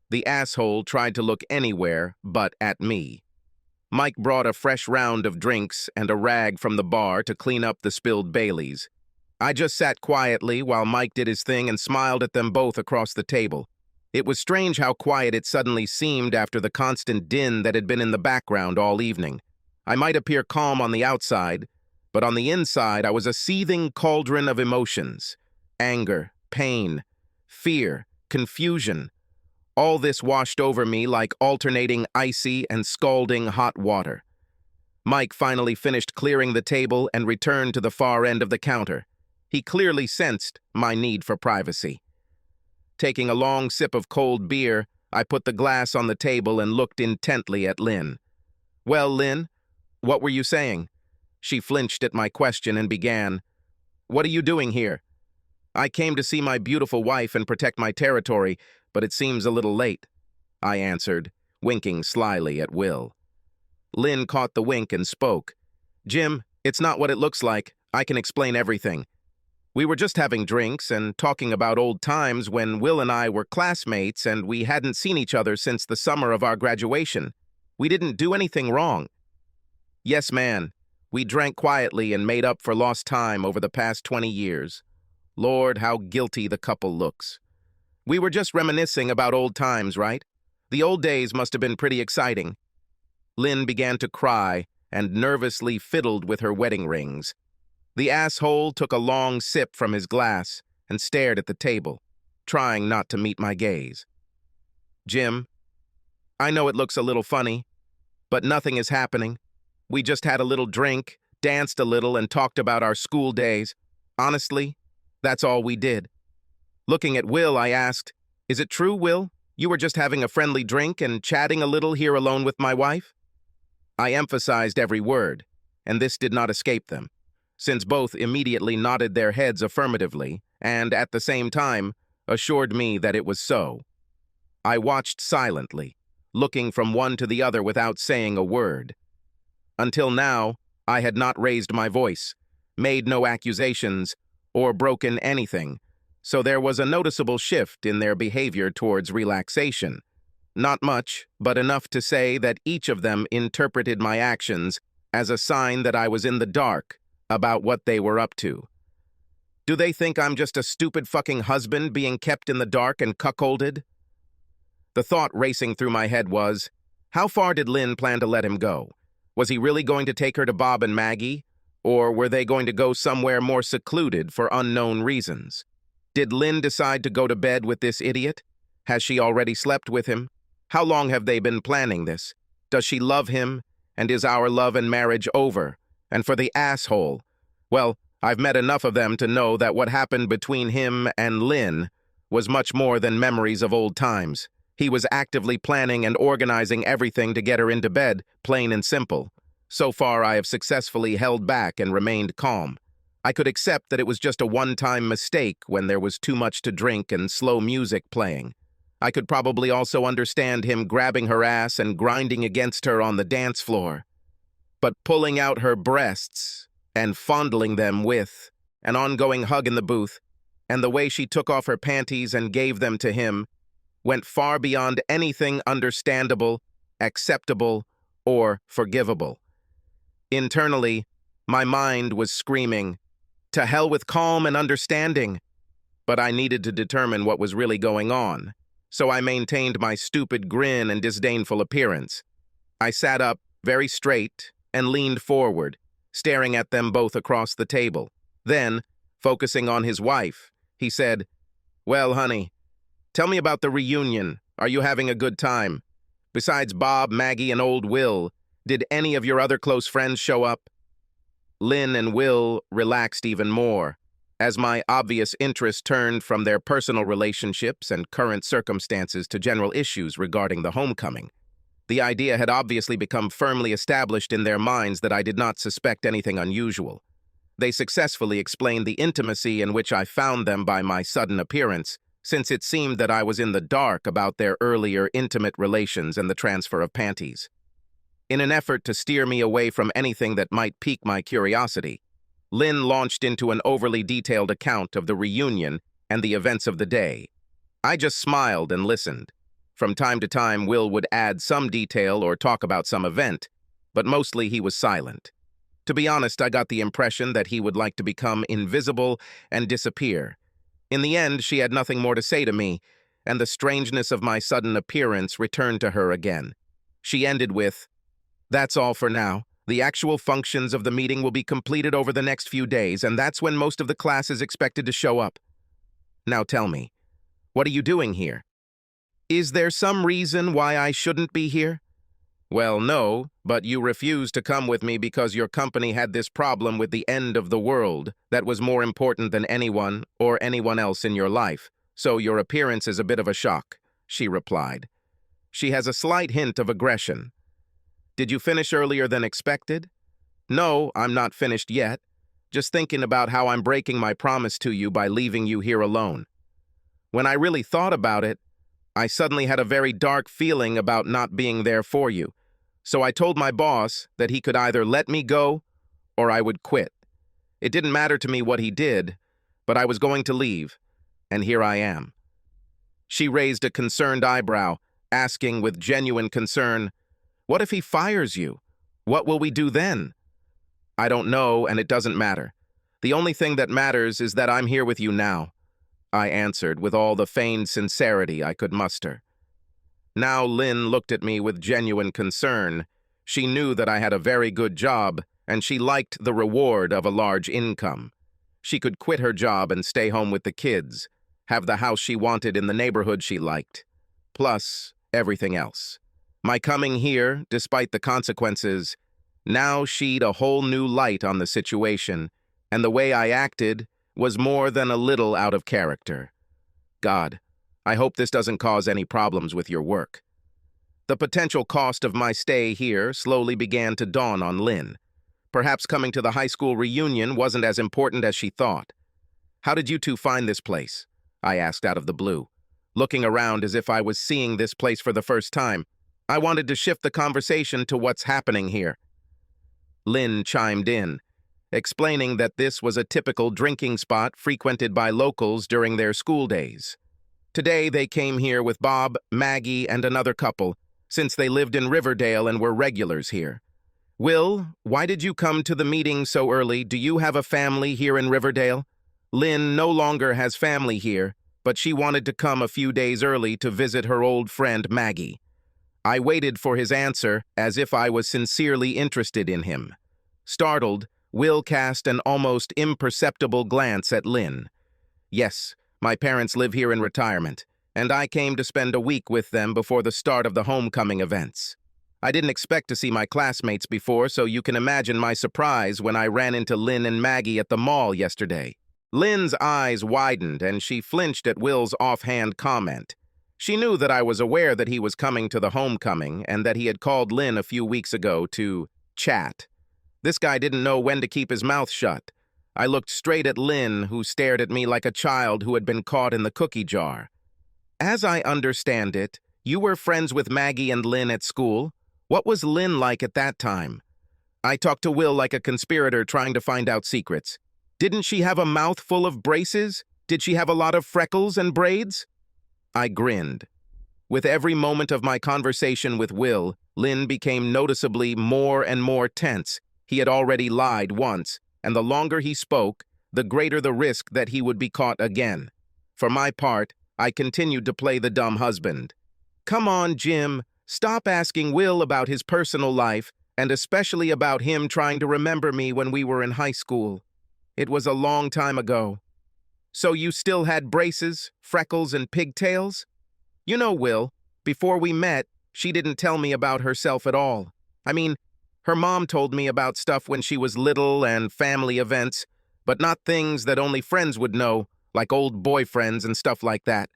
Speaker 1: The asshole tried to look anywhere but at me. Mike brought a fresh round of drinks and a rag from the bar to clean up the spilled Baileys. I just sat quietly while Mike did his thing and smiled at them both across the table. It was strange how quiet it suddenly seemed after the constant din that had been in the background all evening. I might appear calm on the outside, but on the inside I was a seething cauldron of emotions. Anger, pain, fear, confusion. All this washed over me like alternating icy and scalding hot water. Mike finally finished clearing the table and returned to the far end of the counter. He clearly sensed my need for privacy. Taking a long sip of cold beer, I put the glass on the table and looked intently at Lynn. Well, Lynn, what were you saying? She flinched at my question and began, What are you doing here? I came to see my beautiful wife and protect my territory, but it seems a little late, I answered, winking slyly at Will. Lynn caught the wink and spoke. Jim, it's not what it looks like. I can explain everything. We were just having drinks and talking about old times when Will and I were classmates and we hadn't seen each other since the summer of our graduation. We didn't do anything wrong. Yes, man. We drank quietly and made up for lost time over the past 20 years. Lord, how guilty the couple looks. We were just reminiscing about old times, right? The old days must have been pretty exciting. Lynn began to cry and nervously fiddled with her wedding rings. The asshole took a long sip from his glass and stared at the table, trying not to meet my gaze. Jim, I know it looks a little funny, but nothing is happening. We just had a little drink, danced a little, and talked about our school days. Honestly, that's all we did. Looking at Will, I asked, Is it true, Will? You were just having a friendly drink and chatting a little here alone with my wife? I emphasized every word, and this did not escape them, since both immediately nodded their heads affirmatively and, at the same time, assured me that it was so. I watched silently, looking from one to the other without saying a word. Until now, I had not raised my voice, made no accusations, or broken anything, so there was a noticeable shift in their behavior towards relaxation. Not much, but enough to say that each of them interpreted my actions as a sign that I was in the dark about what they were up to. Do they think I'm just a stupid fucking husband being kept in the dark and cuckolded? The thought racing through my head was, how far did Lynn plan to let him go? Was he really going to take her to Bob and Maggie? Or were they going to go somewhere more secluded for unknown reasons? Did Lynn decide to go to bed with this idiot? Has she already slept with him? How long have they been planning this? Does she love him? And is our love and marriage over? And for the asshole, well, I've met enough of them to know that what happened between him and Lynn was much more than memories of old times. He was actively planning and organizing everything to get her into bed, plain and simple. So far, I have successfully held back and remained calm. I could accept that it was just a one-time mistake when there was too much to drink and slow music playing. I could probably also understand him grabbing her ass and grinding against her on the dance floor. But pulling out her breasts and fondling them with an ongoing hug in the booth, and the way she took off her panties and gave them to him, went far beyond anything understandable, acceptable, or forgivable. Internally, my mind was screaming, to hell with calm and understanding. But I needed to determine what was really going on, so I maintained my stupid grin and disdainful appearance. I sat up, very straight, and leaned forward, staring at them both across the table. Then, focusing on his wife, he said, "Well, honey, tell me about the reunion. Are you having a good time? Besides Bob, Maggie, and old Will, did any of your other close friends show up?" Lynn and Will relaxed even more, as my obvious interest turned from their personal relationships and current circumstances to general issues regarding the homecoming. The idea had obviously become firmly established in their minds that I did not suspect anything unusual. They successfully explained the intimacy in which I found them by my sudden appearance, since it seemed that I was in the dark about their earlier intimate relations and the transfer of panties. In an effort to steer me away from anything that might pique my curiosity, Lynn launched into an overly detailed account of the reunion and the events of the day. I just smiled and listened. From time to time, Will would add some detail or talk about some event, but mostly he was silent. To be honest, I got the impression that he would like to become invisible and disappear. In the end, she had nothing more to say to me, and the strangeness of my sudden appearance returned to her again. She ended with, "That's all for now. The actual functions of the meeting will be completed over the next few days, and that's when most of the class is expected to show up. Now tell me, what are you doing here? Is there some reason why I shouldn't be here?" "Well, no, but you refused to come with me because your company had this problem with the end of the world that was more important than anyone or anyone else in your life, so your appearance is a bit of a shock," she replied. She has a slight hint of aggression. "Did you finish earlier than expected?" "No, I'm not finished yet. Just thinking about how I'm breaking my promise to you by leaving you here alone. When I really thought about it, I suddenly had a very dark feeling about not being there for you. So I told my boss that he could either let me go or I would quit. It didn't matter to me what he did, but I was going to leave, and here I am." She raised a concerned eyebrow, asking with genuine concern, "What if he fires you? What will we do then?" "I don't know, and it doesn't matter. The only thing that matters is that I'm here with you now," I answered with all the feigned sincerity I could muster. Now Lynn looked at me with genuine concern. She knew that I had a very good job, and she liked the reward of a large income. She could quit her job and stay home with the kids, have the house she wanted in the neighborhood she liked, plus everything else. My coming here, despite the consequences, now shed a whole new light on the situation, and the way I acted was more than a little out of character. God, I hope this doesn't cause any problems with your work. The potential cost of my stay here slowly began to dawn on Lynn. Perhaps coming to the high school reunion wasn't as important as she thought. "How did you two find this place?" I asked out of the blue, looking around as if I was seeing this place for the first time. I wanted to shift the conversation to what's happening here. Lynn chimed in, explaining that this was a typical drinking spot frequented by locals during their school days. Today they came here with Bob, Maggie, and another couple, since they lived in Riverdale and were regulars here. "Will, why did you come to the meeting so early? Do you have a family here in Riverdale?" Lynn no longer has family here, but she wanted to come a few days early to visit her old friend Maggie. I waited for his answer as if I was sincerely interested in him. Startled, Will cast an almost imperceptible glance at Lynn. "Yes, my parents live here in retirement, and I came to spend a week with them before the start of the homecoming events. I didn't expect to see my classmates before, so you can imagine my surprise when I ran into Lynn and Maggie at the mall yesterday." Lynn's eyes widened, and she flinched at Will's offhand comment. She knew that I was aware that he was coming to the homecoming and that he had called Lynn a few weeks ago to chat. This guy didn't know when to keep his mouth shut. I looked straight at Lynn, who stared at me like a child who had been caught in the cookie jar. "As I understand it, you were friends with Maggie and Lynn at school. What was Lynn like at that time?" I talked to Will like a conspirator trying to find out secrets. "Didn't she have a mouth full of braces? Did she have a lot of freckles and braids?" I grinned. With every moment of my conversation with Will, Lynn became noticeably more and more tense. He had already lied once, and the longer he spoke, the greater the risk that he would be caught again. For my part, I continued to play the dumb husband. "Come on, Jim. Stop asking Will about his personal life. and especially about him trying to remember me when we were in high school. It was a long time ago. So you still had braces, freckles, and pigtails? You know, Will, before we met, she didn't tell me about herself at all. I mean, her mom told me about stuff when she was little and family events, but not things that only friends would know, like old boyfriends and stuff like that.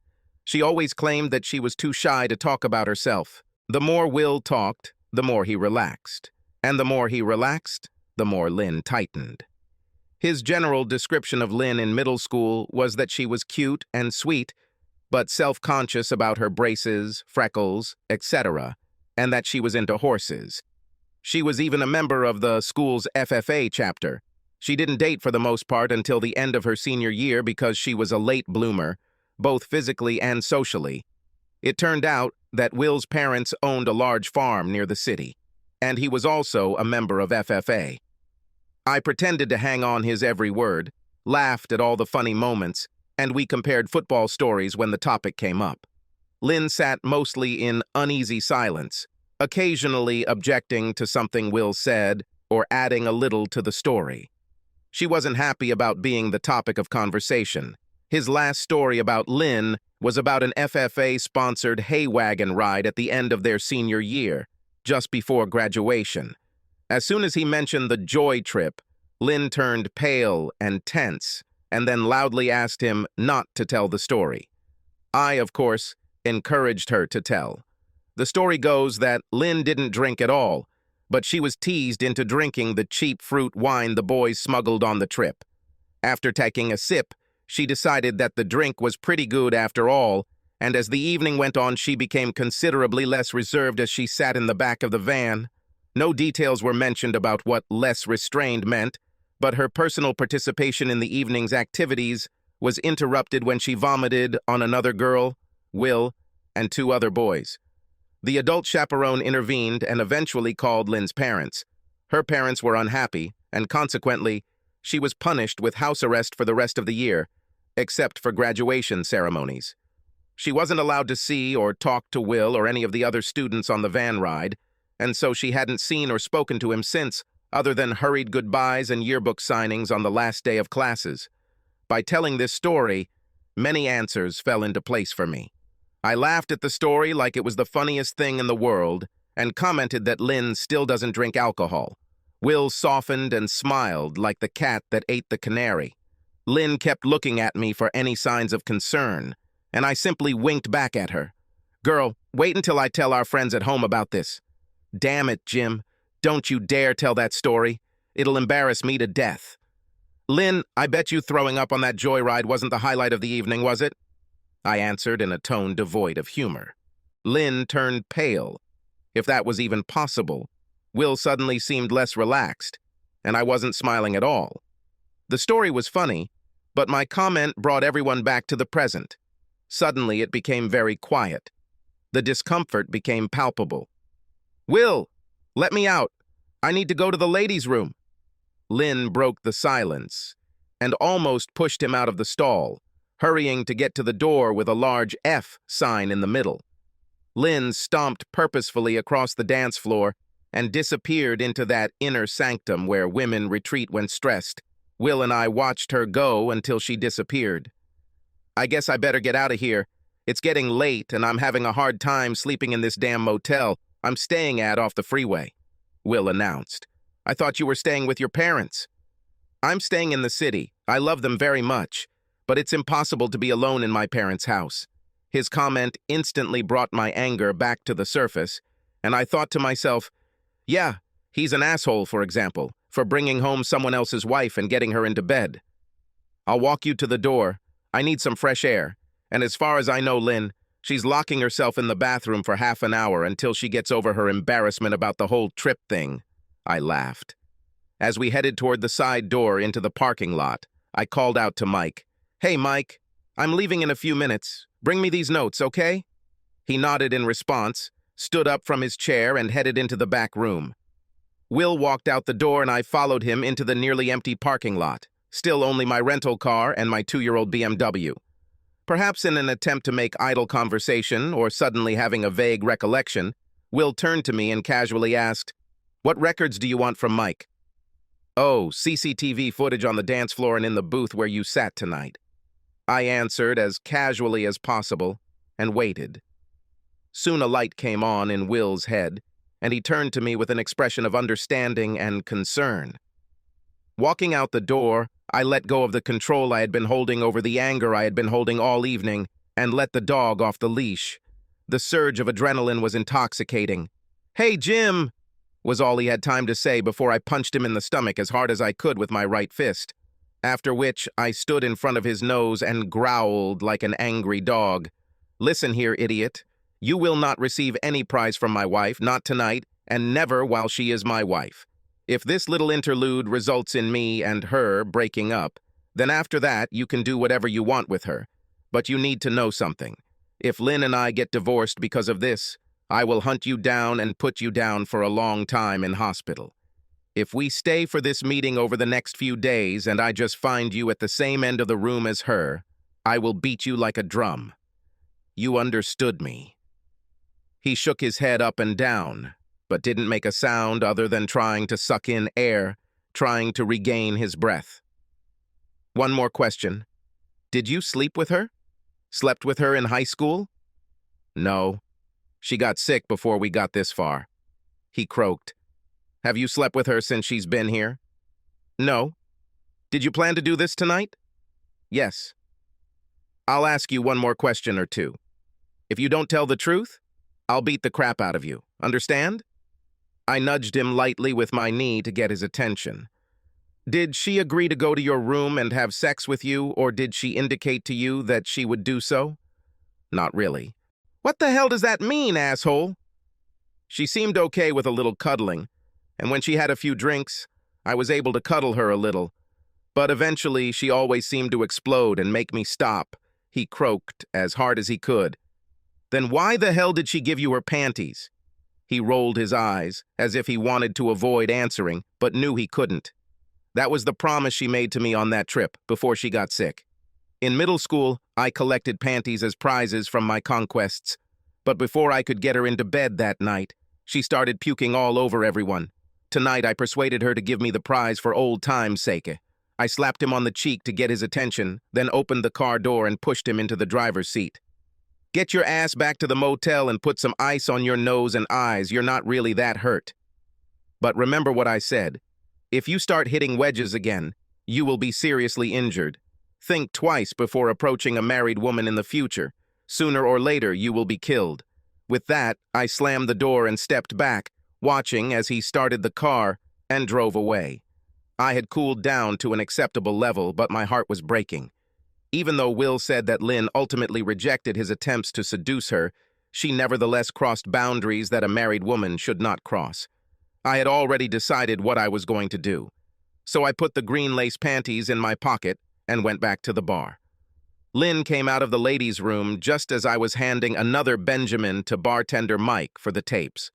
Speaker 1: She always claimed that she was too shy to talk about herself. The more Will talked, the more he relaxed. And the more he relaxed, the more Lynn tightened. His general description of Lynn in middle school was that she was cute and sweet, but self-conscious about her braces, freckles, etc., and that she was into horses. She was even a member of the school's FFA chapter. She didn't date for the most part until the end of her senior year because she was a late bloomer, both physically and socially. It turned out that Will's parents owned a large farm near the city, and he was also a member of FFA. I pretended to hang on his every word, laughed at all the funny moments, and we compared football stories when the topic came up. Lynn sat mostly in uneasy silence, occasionally objecting to something Will said or adding a little to the story. She wasn't happy about being the topic of conversation. His last story about Lynn was about an FFA-sponsored hay wagon ride at the end of their senior year, just before graduation. As soon as he mentioned the joy trip, Lynn turned pale and tense, and then loudly asked him not to tell the story. I, of course, encouraged her to tell. The story goes that Lynn didn't drink at all, but she was teased into drinking the cheap fruit wine the boys smuggled on the trip. After taking a sip, she decided that the drink was pretty good after all, and as the evening went on, she became considerably less reserved as she sat in the back of the van. No details were mentioned about what less restrained meant, but her personal participation in the evening's activities was interrupted when she vomited on another girl, Will, and 2 other boys. The adult chaperone intervened and eventually called Lynn's parents. Her parents were unhappy, and consequently, she was punished with house arrest for the rest of the year, except for graduation ceremonies. She wasn't allowed to see or talk to Will or any of the other students on the van ride, and so she hadn't seen or spoken to him since, other than hurried goodbyes and yearbook signings on the last day of classes. By telling this story, many answers fell into place for me. I laughed at the story like it was the funniest thing in the world and commented that Lynn still doesn't drink alcohol. Will softened and smiled like the cat that ate the canary. Lynn kept looking at me for any signs of concern, and I simply winked back at her. "Girl, wait until I tell our friends at home about this." "Damn it, Jim. Don't you dare tell that story. It'll embarrass me to death." "Lynn, I bet you throwing up on that joyride wasn't the highlight of the evening, was it?" I answered in a tone devoid of humor. Lynn turned pale. If that was even possible, Will suddenly seemed less relaxed, and I wasn't smiling at all. The story was funny, but my comment brought everyone back to the present. Suddenly, it became very quiet. The discomfort became palpable. "Will, let me out. I need to go to the ladies' room." Lynn broke the silence and almost pushed him out of the stall, hurrying to get to the door with a large F sign in the middle. Lynn stomped purposefully across the dance floor and disappeared into that inner sanctum where women retreat when stressed. Will and I watched her go until she disappeared. "I guess I better get out of here. It's getting late and I'm having a hard time sleeping in this damn motel I'm staying at off the freeway," Will announced. "I thought you were staying with your parents." "I'm staying in the city. I love them very much, but it's impossible to be alone in my parents' house." His comment instantly brought my anger back to the surface, and I thought to myself, yeah, he's an asshole, for example, for bringing home someone else's wife and getting her into bed. "I'll walk you to the door. I need some fresh air. And as far as I know, Lynn, she's locking herself in the bathroom for half an hour until she gets over her embarrassment about the whole trip thing." I laughed. As we headed toward the side door into the parking lot, I called out to Mike. "Hey, Mike, I'm leaving in a few minutes. Bring me these notes, okay?" He nodded in response, stood up from his chair, and headed into the back room. Will walked out the door and I followed him into the nearly empty parking lot, still only my rental car and my 2-year-old BMW. Perhaps in an attempt to make idle conversation or suddenly having a vague recollection, Will turned to me and casually asked, What records do you want from Mike? Oh, CCTV footage on the dance floor and in the booth where you sat tonight. I answered as casually as possible and waited. Soon a light came on in Will's head, and he turned to me with an expression of understanding and concern. Walking out the door, I let go of the control I had been holding over the anger I had been holding all evening and let the dog off the leash. The surge of adrenaline was intoxicating. "Hey, Jim!" was all he had time to say before I punched him in the stomach as hard as I could with my right fist, after which I stood in front of his nose and growled like an angry dog. "Listen here, idiot. You will not receive any prize from my wife, not tonight, and never while she is my wife. If this little interlude results in me and her breaking up, then after that you can do whatever you want with her. But you need to know something. If Lynn and I get divorced because of this, I will hunt you down and put you down for a long time in hospital. If we stay for this meeting over the next few days and I just find you at the same end of the room as her, I will beat you like a drum. You understood me." He shook his head up and down, but didn't make a sound other than trying to suck in air, trying to regain his breath. "One more question. Did you sleep with her? Slept with her in high school?" "No. She got sick before we got this far." He croaked. "Have you slept with her since she's been here?" "No." "Did you plan to do this tonight?" "Yes." "I'll ask you one more question or two. If you don't tell the truth, I'll beat the crap out of you. Understand?" I nudged him lightly with my knee to get his attention. "Did she agree to go to your room and have sex with you, or did she indicate to you that she would do so?" "Not really." "What the hell does that mean, asshole?" "She seemed okay with a little cuddling, and when she had a few drinks, I was able to cuddle her a little. But eventually, she always seemed to explode and make me stop," he croaked as hard as he could. "Then why the hell did she give you her panties?" He rolled his eyes, as if he wanted to avoid answering, but knew he couldn't. "That was the promise she made to me on that trip, before she got sick. In middle school, I collected panties as prizes from my conquests, but before I could get her into bed that night, she started puking all over everyone. Tonight, I persuaded her to give me the prize for old time's sake. I slapped him on the cheek to get his attention, then opened the car door and pushed him into the driver's seat. Get your ass back to the motel and put some ice on your nose and eyes. You're not really that hurt. But remember what I said. If you start hitting wedges again, you will be seriously injured. Think twice before approaching a married woman in the future. Sooner or later, you will be killed." With that, I slammed the door and stepped back, watching as he started the car and drove away. I had cooled down to an acceptable level, but my heart was breaking. Even though Will said that Lynn ultimately rejected his attempts to seduce her, she nevertheless crossed boundaries that a married woman should not cross. I had already decided what I was going to do. So I put the green lace panties in my pocket and went back to the bar. Lynn came out of the ladies' room just as I was handing another Benjamin to bartender Mike for the tapes.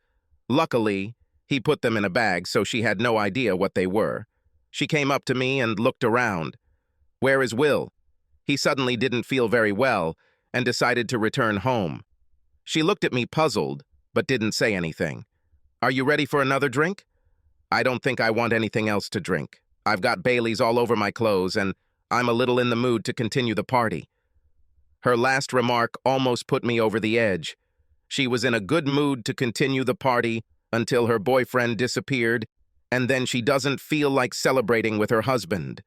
Speaker 1: Luckily, he put them in a bag, so she had no idea what they were. She came up to me and looked around. "Where is Will?" He suddenly didn't feel very well and decided to return home. She looked at me puzzled, but didn't say anything. "Are you ready for another drink?" "I don't think I want anything else to drink. I've got Bailey's all over my clothes, and I'm a little in the mood to continue the party." Her last remark almost put me over the edge. She was in a good mood to continue the party until her boyfriend disappeared, and then she doesn't feel like celebrating with her husband.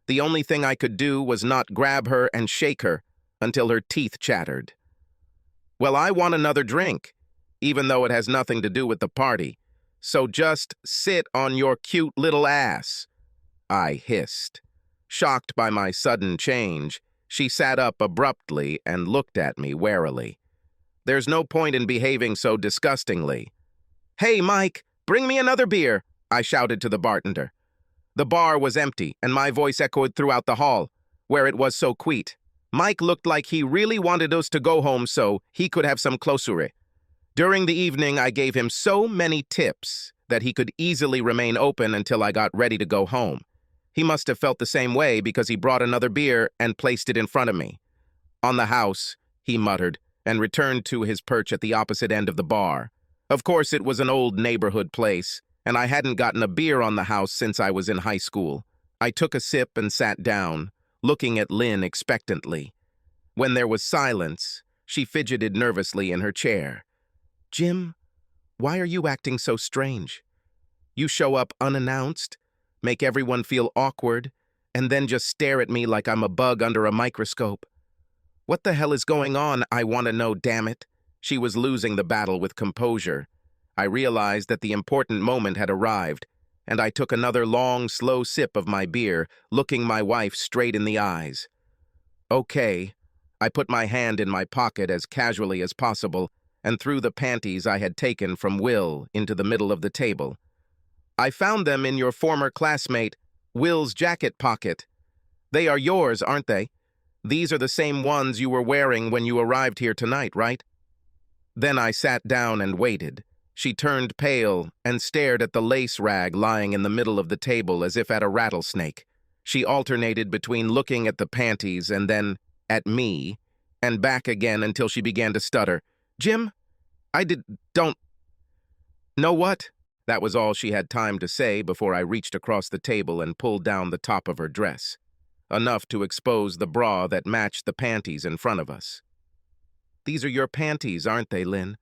Speaker 1: The only thing I could do was not grab her and shake her until her teeth chattered. "Well, I want another drink, even though it has nothing to do with the party. So just sit on your cute little ass," I hissed. Shocked by my sudden change, she sat up abruptly and looked at me warily. "There's no point in behaving so disgustingly." "Hey, Mike, bring me another beer," I shouted to the bartender. The bar was empty, and my voice echoed throughout the hall, where it was so quiet. Mike looked like he really wanted us to go home so he could have some closure. During the evening, I gave him so many tips that he could easily remain open until I got ready to go home. He must have felt the same way because he brought another beer and placed it in front of me. "On the house," he muttered, and returned to his perch at the opposite end of the bar. Of course, it was an old neighborhood place, and I hadn't gotten a beer on the house since I was in high school. I took a sip and sat down, looking at Lynn expectantly. When there was silence, she fidgeted nervously in her chair. "Jim, why are you acting so strange? You show up unannounced, make everyone feel awkward, and then just stare at me like I'm a bug under a microscope. What the hell is going on, I want to know, damn it?" She was losing the battle with composure. I realized that the important moment had arrived, and I took another long, slow sip of my beer, looking my wife straight in the eyes. "Okay." I put my hand in my pocket as casually as possible and threw the panties I had taken from Will into the middle of the table. "I found them in your former classmate, Will's jacket pocket. They are yours, aren't they? These are the same ones you were wearing when you arrived here tonight, right?" Then I sat down and waited. She turned pale and stared at the lace rag lying in the middle of the table as if at a rattlesnake. She alternated between looking at the panties and then at me, and back again until she began to stutter. "Jim, don't know what?" That was all she had time to say before I reached across the table and pulled down the top of her dress, enough to expose the bra that matched the panties in front of us. "These are your panties, aren't they, Lynn?"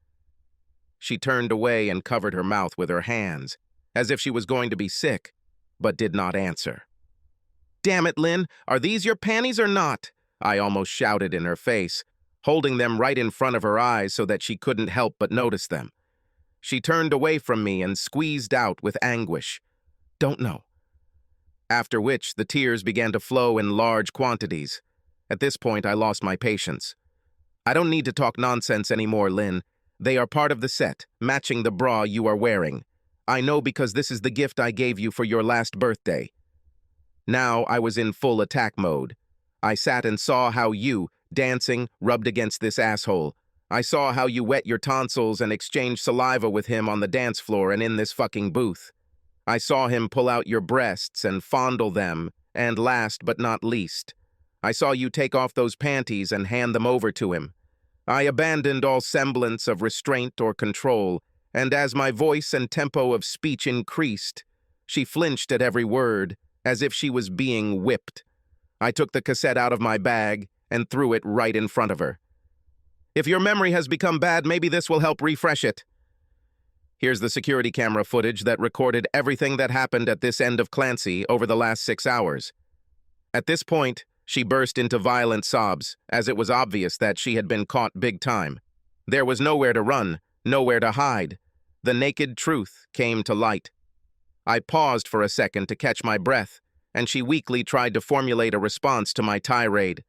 Speaker 1: She turned away and covered her mouth with her hands, as if she was going to be sick, but did not answer. "Damn it, Lynn, are these your panties or not?" I almost shouted in her face, holding them right in front of her eyes so that she couldn't help but notice them. She turned away from me and squeezed out with anguish, "Don't know." After which, the tears began to flow in large quantities. At this point, I lost my patience. "I don't need to talk nonsense anymore, Lynn. They are part of the set, matching the bra you are wearing. I know because this is the gift I gave you for your last birthday." Now I was in full attack mode. I sat and saw how you, dancing, rubbed against this asshole. I saw how you wet your tonsils and exchanged saliva with him on the dance floor and in this fucking booth. I saw him pull out your breasts and fondle them, and last but not least, I saw you take off those panties and hand them over to him. I abandoned all semblance of restraint or control, and as my voice and tempo of speech increased, she flinched at every word, as if she was being whipped. I took the cassette out of my bag and threw it right in front of her. "If your memory has become bad, maybe this will help refresh it. Here's the security camera footage that recorded everything that happened at this end of Clancy over the last 6 hours." At this point, she burst into violent sobs, as it was obvious that she had been caught big time. There was nowhere to run, nowhere to hide. The naked truth came to light. I paused for a second to catch my breath, and she weakly tried to formulate a response to my tirade.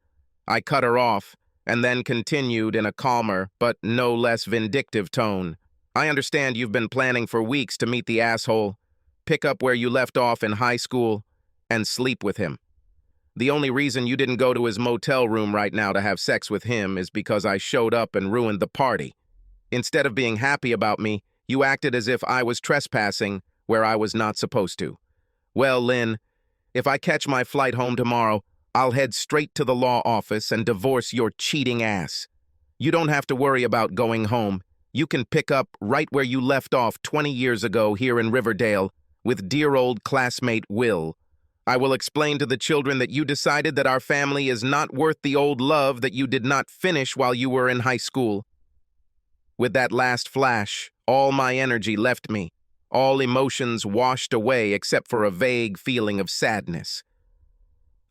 Speaker 1: I cut her off, and then continued in a calmer but no less vindictive tone. "I understand you've been planning for weeks to meet the asshole, pick up where you left off in high school, and sleep with him. The only reason you didn't go to his motel room right now to have sex with him is because I showed up and ruined the party. Instead of being happy about me, you acted as if I was trespassing where I was not supposed to. Well, Lynn, if I catch my flight home tomorrow, I'll head straight to the law office and divorce your cheating ass. You don't have to worry about going home. You can pick up right where you left off 20 years ago here in Riverdale with dear old classmate Will. I will explain to the children that you decided that our family is not worth the old love that you did not finish while you were in high school." With that last flash, all my energy left me, all emotions washed away except for a vague feeling of sadness.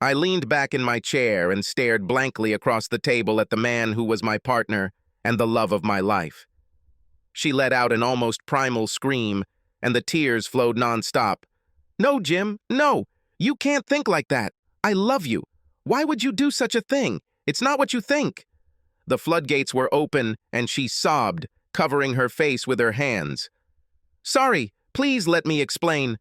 Speaker 1: I leaned back in my chair and stared blankly across the table at the man who was my partner and the love of my life. She let out an almost primal scream, and the tears flowed nonstop. "No, Jim, no! You can't think like that. I love you. Why would you do such a thing? It's not what you think." The floodgates were open, and she sobbed, covering her face with her hands. "Sorry, please let me explain."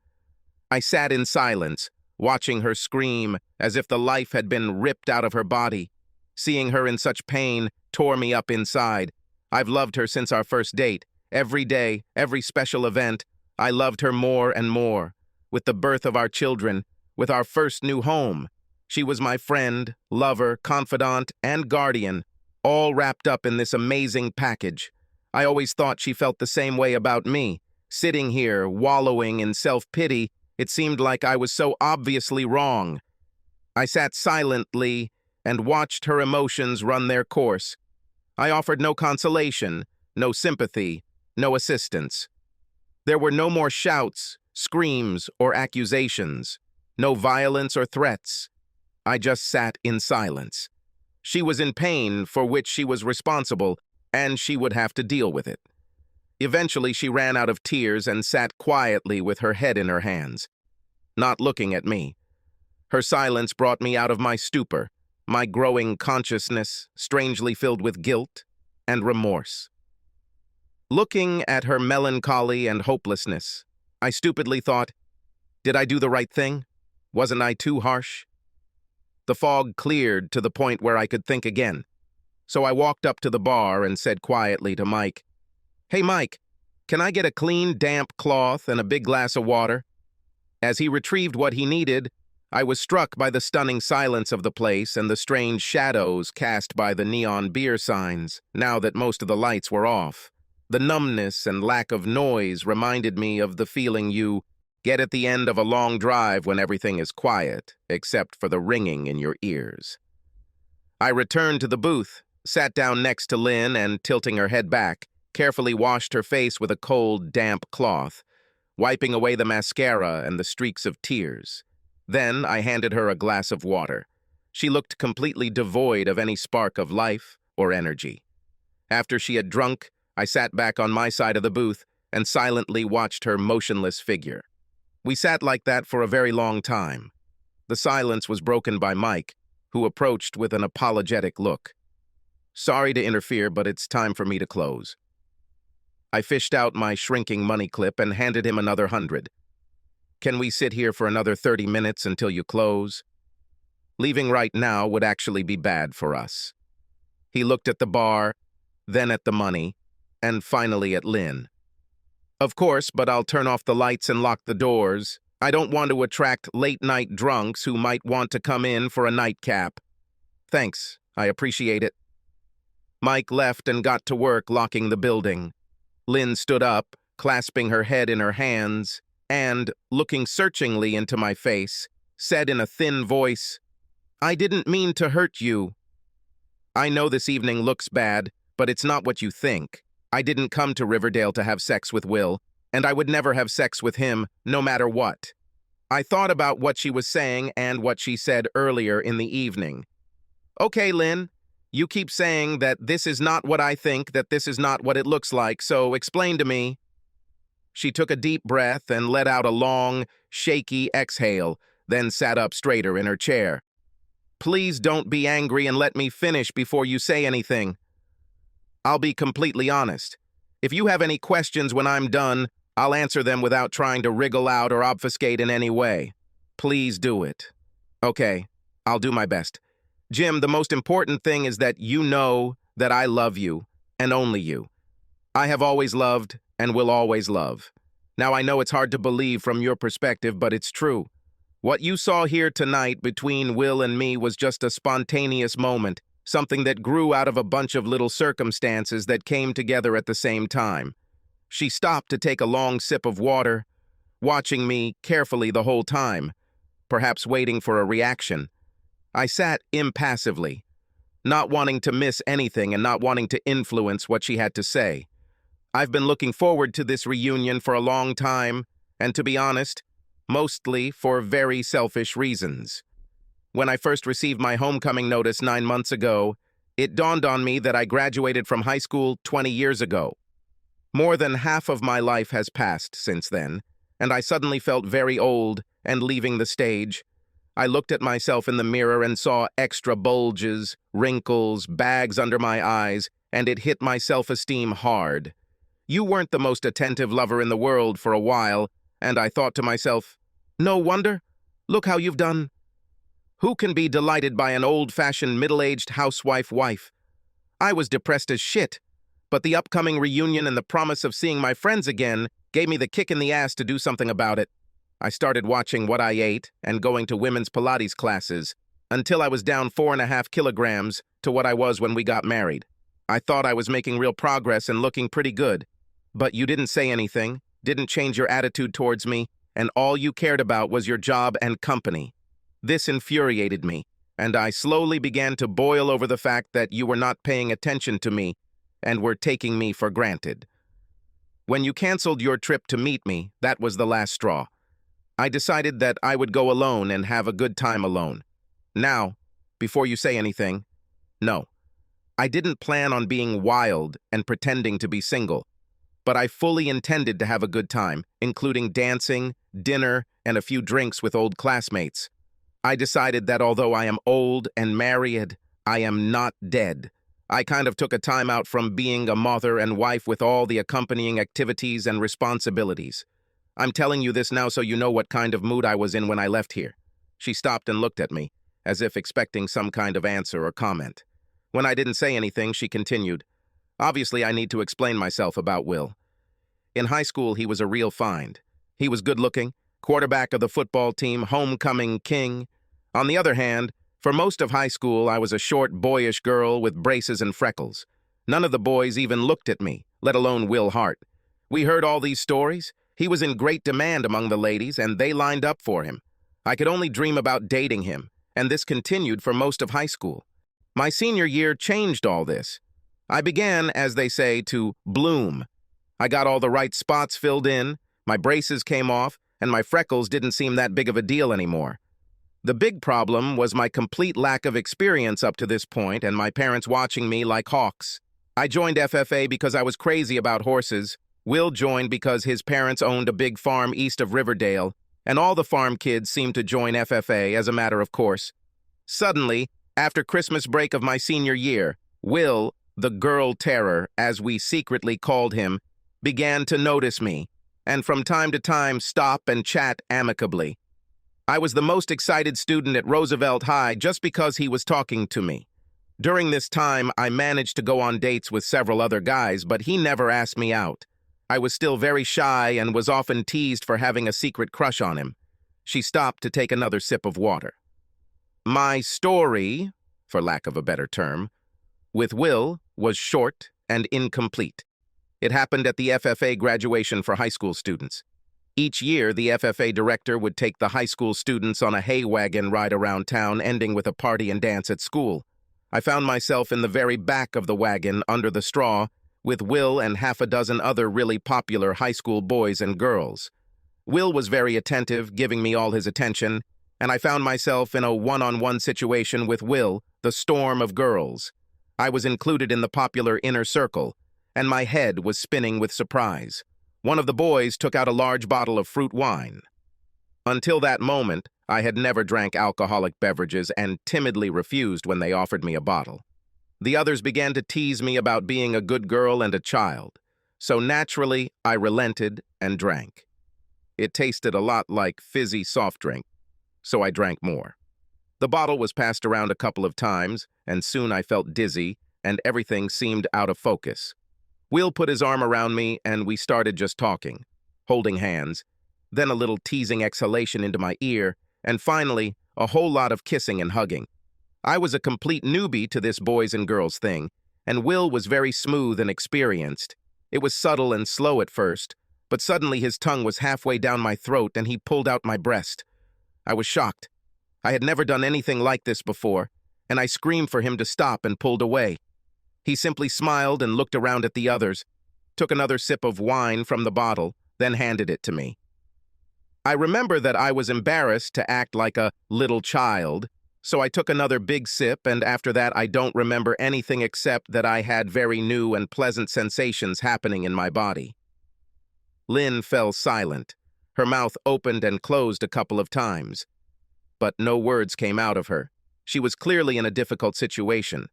Speaker 1: I sat in silence, watching her scream as if the life had been ripped out of her body. Seeing her in such pain tore me up inside. I've loved her since our first date. Every day, every special event, I loved her more and more. With the birth of our children, with our first new home, she was my friend, lover, confidant, and guardian, all wrapped up in this amazing package. I always thought she felt the same way about me, Sitting here, wallowing in self-pity, it seemed like I was so obviously wrong. I sat silently and watched her emotions run their course. I offered no consolation, no sympathy, no assistance. There were no more shouts, screams, or accusations, no violence or threats. I just sat in silence. She was in pain for which she was responsible, and she would have to deal with it. Eventually, she ran out of tears and sat quietly with her head in her hands, not looking at me. Her silence brought me out of my stupor, my growing consciousness strangely filled with guilt and remorse. Looking at her melancholy and hopelessness, I stupidly thought, did I do the right thing? Wasn't I too harsh? The fog cleared to the point where I could think again. So I walked up to the bar and said quietly to Mike, "Hey Mike, can I get a clean, damp cloth and a big glass of water?" As he retrieved what he needed, I was struck by the stunning silence of the place and the strange shadows cast by the neon beer signs, now that most of the lights were off. The numbness and lack of noise reminded me of the feeling you get at the end of a long drive when everything is quiet, except for the ringing in your ears. I returned to the booth, sat down next to Lynn and, tilting her head back, carefully washed her face with a cold, damp cloth, wiping away the mascara and the streaks of tears. Then I handed her a glass of water. She looked completely devoid of any spark of life or energy. After she had drunk, I sat back on my side of the booth and silently watched her motionless figure. We sat like that for a very long time. The silence was broken by Mike, who approached with an apologetic look. "Sorry to interfere, but it's time for me to close." I fished out my shrinking money clip and handed him another 100. "Can we sit here for another 30 minutes until you close? Leaving right now would actually be bad for us." He looked at the bar, then at the money, and finally at Lynn. "Of course, but I'll turn off the lights and lock the doors. I don't want to attract late-night drunks who might want to come in for a nightcap." "Thanks, I appreciate it." Mike left and got to work locking the building. Lynn stood up, clasping her head in her hands, and, looking searchingly into my face, said in a thin voice, "I didn't mean to hurt you. I know this evening looks bad, but it's not what you think. I didn't come to Riverdale to have sex with Will, and I would never have sex with him, no matter what." I thought about what she was saying and what she said earlier in the evening. "Okay, Lynn, you keep saying that this is not what I think, that this is not what it looks like, so explain to me." She took a deep breath and let out a long, shaky exhale, then sat up straighter in her chair. "Please don't be angry and let me finish before you say anything. I'll be completely honest. If you have any questions when I'm done, I'll answer them without trying to wriggle out or obfuscate in any way. Please do it." "Okay, I'll do my best. Jim, the most important thing is that you know that I love you, and only you. I have always loved and will always love. Now, I know it's hard to believe from your perspective, but it's true. What you saw here tonight between Will and me was just a spontaneous moment, something that grew out of a bunch of little circumstances that came together at the same time." She stopped to take a long sip of water, watching me carefully the whole time, perhaps waiting for a reaction. I sat impassively, not wanting to miss anything and not wanting to influence what she had to say. I've been looking forward to this reunion for a long time, and to be honest, mostly for very selfish reasons. When I first received my homecoming notice 9 months ago, it dawned on me that I graduated from high school 20 years ago. More than half of my life has passed since then, and I suddenly felt very old and leaving the stage. I looked at myself in the mirror and saw extra bulges, wrinkles, bags under my eyes, and it hit my self-esteem hard. You weren't the most attentive lover in the world for a while, and I thought to myself, no wonder. Look how you've done. Who can be delighted by an old-fashioned middle-aged housewife wife? I was depressed as shit, but the upcoming reunion and the promise of seeing my friends again gave me the kick in the ass to do something about it. I started watching what I ate and going to women's Pilates classes until I was down 4.5 kilograms to what I was when we got married. I thought I was making real progress and looking pretty good. But you didn't say anything, didn't change your attitude towards me, and all you cared about was your job and company. This infuriated me, and I slowly began to boil over the fact that you were not paying attention to me and were taking me for granted. When you canceled your trip to meet me, that was the last straw. I decided that I would go alone and have a good time alone. Now, before you say anything, no. I didn't plan on being wild and pretending to be single, but I fully intended to have a good time, including dancing, dinner, and a few drinks with old classmates. I decided that although I am old and married, I am not dead. I kind of took a time out from being a mother and wife with all the accompanying activities and responsibilities. I'm telling you this now so you know what kind of mood I was in when I left here. She stopped and looked at me, as if expecting some kind of answer or comment. When I didn't say anything, she continued, "Obviously, I need to explain myself about Will. In high school, he was a real find. He was good-looking, quarterback of the football team, homecoming king. On the other hand, for most of high school, I was a short, boyish girl with braces and freckles. None of the boys even looked at me, let alone Will Hart. We heard all these stories. He was in great demand among the ladies, and they lined up for him. I could only dream about dating him, and this continued for most of high school. My senior year changed all this. I began, as they say, to bloom. I got all the right spots filled in, my braces came off, and my freckles didn't seem that big of a deal anymore. The big problem was my complete lack of experience up to this point and my parents watching me like hawks. I joined FFA because I was crazy about horses. Will joined because his parents owned a big farm east of Riverdale, and all the farm kids seemed to join FFA as a matter of course. Suddenly, after Christmas break of my senior year, Will, the girl terror, as we secretly called him, began to notice me, and from time to time stop and chat amicably. I was the most excited student at Roosevelt High just because he was talking to me. During this time, I managed to go on dates with several other guys, but he never asked me out. I was still very shy and was often teased for having a secret crush on him. She stopped to take another sip of water. My story, for lack of a better term, with Will was short and incomplete. It happened at the FFA graduation for high school students. Each year, the FFA director would take the high school students on a hay wagon ride around town, ending with a party and dance at school. I found myself in the very back of the wagon, under the straw, with Will and half a dozen other really popular high school boys and girls. Will was very attentive, giving me all his attention, and I found myself in a one-on-one situation with Will, the storm of girls. I was included in the popular inner circle, and my head was spinning with surprise. One of the boys took out a large bottle of fruit wine. Until that moment, I had never drank alcoholic beverages and timidly refused when they offered me a bottle. The others began to tease me about being a good girl and a child, so naturally I relented and drank. It tasted a lot like fizzy soft drink, so I drank more. The bottle was passed around a couple of times, and soon I felt dizzy, and everything seemed out of focus. Will put his arm around me, and we started just talking, holding hands, then a little teasing exhalation into my ear, and finally, a whole lot of kissing and hugging. I was a complete newbie to this boys and girls thing, and Will was very smooth and experienced. It was subtle and slow at first, but suddenly his tongue was halfway down my throat and he pulled out my breast. I was shocked. I had never done anything like this before, and I screamed for him to stop and pulled away. He simply smiled and looked around at the others, took another sip of wine from the bottle, then handed it to me. I remember that I was embarrassed to act like a little child, so I took another big sip, and after that I don't remember anything except that I had very new and pleasant sensations happening in my body. Lynn fell silent. Her mouth opened and closed a couple of times, but no words came out of her. She was clearly in a difficult situation.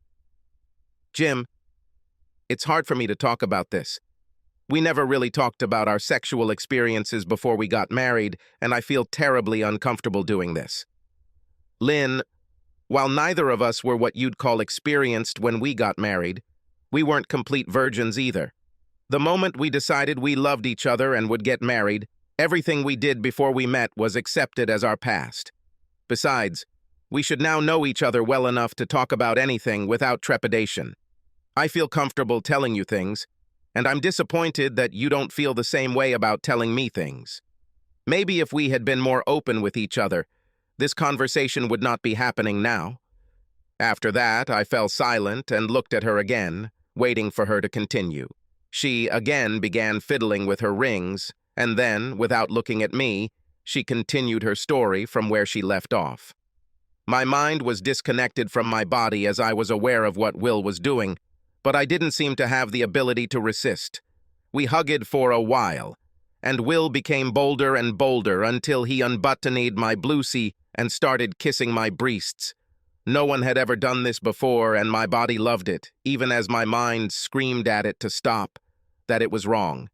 Speaker 1: Jim, it's hard for me to talk about this. We never really talked about our sexual experiences before we got married, and I feel terribly uncomfortable doing this. Lynn, while neither of us were what you'd call experienced when we got married, we weren't complete virgins either. The moment we decided we loved each other and would get married, everything we did before we met was accepted as our past. Besides, we should now know each other well enough to talk about anything without trepidation. I feel comfortable telling you things, and I'm disappointed that you don't feel the same way about telling me things. Maybe if we had been more open with each other, this conversation would not be happening now." After that, I fell silent and looked at her again, waiting for her to continue. She again began fiddling with her rings, and then, without looking at me, she continued her story from where she left off. My mind was disconnected from my body as I was aware of what Will was doing, but I didn't seem to have the ability to resist. We hugged for a while, and Will became bolder and bolder until he unbuttoned my bluesy and started kissing my breasts. No one had ever done this before, and my body loved it, even as my mind screamed at it to stop, that it was wrong.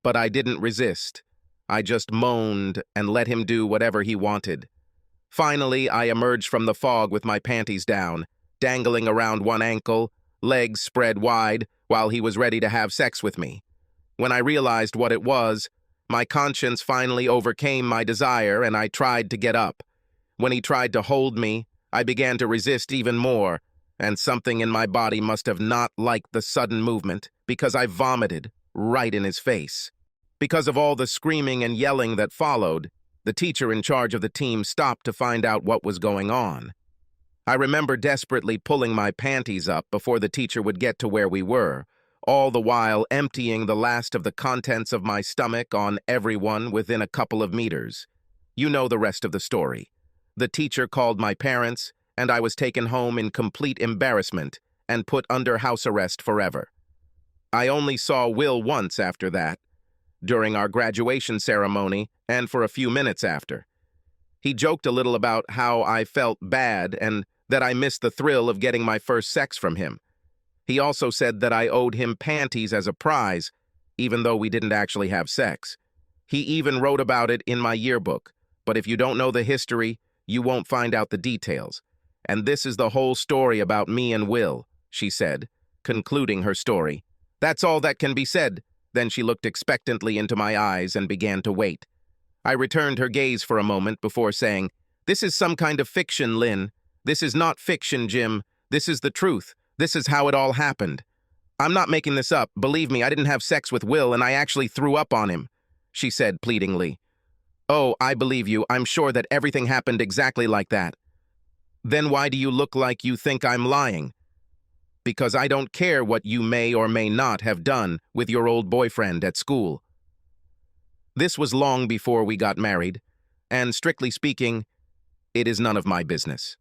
Speaker 1: But I didn't resist. I just moaned and let him do whatever he wanted. Finally, I emerged from the fog with my panties down, dangling around one ankle, legs spread wide, while he was ready to have sex with me. When I realized what it was, my conscience finally overcame my desire, and I tried to get up. When he tried to hold me, I began to resist even more, and something in my body must have not liked the sudden movement, because I vomited right in his face. Because of all the screaming and yelling that followed, the teacher in charge of the team stopped to find out what was going on. I remember desperately pulling my panties up before the teacher would get to where we were, all the while emptying the last of the contents of my stomach on everyone within a couple of meters. You know the rest of the story. The teacher called my parents, and I was taken home in complete embarrassment and put under house arrest forever. I only saw Will once after that, during our graduation ceremony and for a few minutes after. He joked a little about how I felt bad and that I missed the thrill of getting my first sex from him. He also said that I owed him panties as a prize, even though we didn't actually have sex. He even wrote about it in my yearbook, but if you don't know the history, you won't find out the details. And this is the whole story about me and Will, she said, concluding her story. That's all that can be said. Then she looked expectantly into my eyes and began to wait. I returned her gaze for a moment before saying, "This is some kind of fiction, Lynn. This is not fiction, Jim. This is the truth. This is how it all happened. I'm not making this up. Believe me, I didn't have sex with Will, and I actually threw up on him," she said pleadingly. "Oh, I believe you. I'm sure that everything happened exactly like that." "Then why do you look like you think I'm lying?" "Because I don't care what you may or may not have done with your old boyfriend at school." This was long before we got married, and strictly speaking, it is none of my business.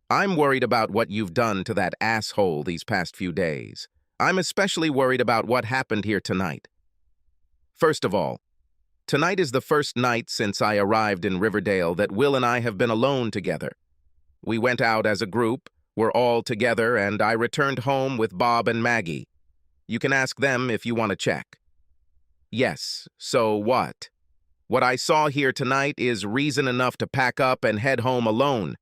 Speaker 1: I'm worried about what you've done to that asshole these past few days. I'm especially worried about what happened here tonight. First of all, tonight is the first night since I arrived in Riverdale that Will and I have been alone together. We went out as a group, were all together, and I returned home with Bob and Maggie. You can ask them if you want to check. Yes, so what? What I saw here tonight is reason enough to pack up and head home alone.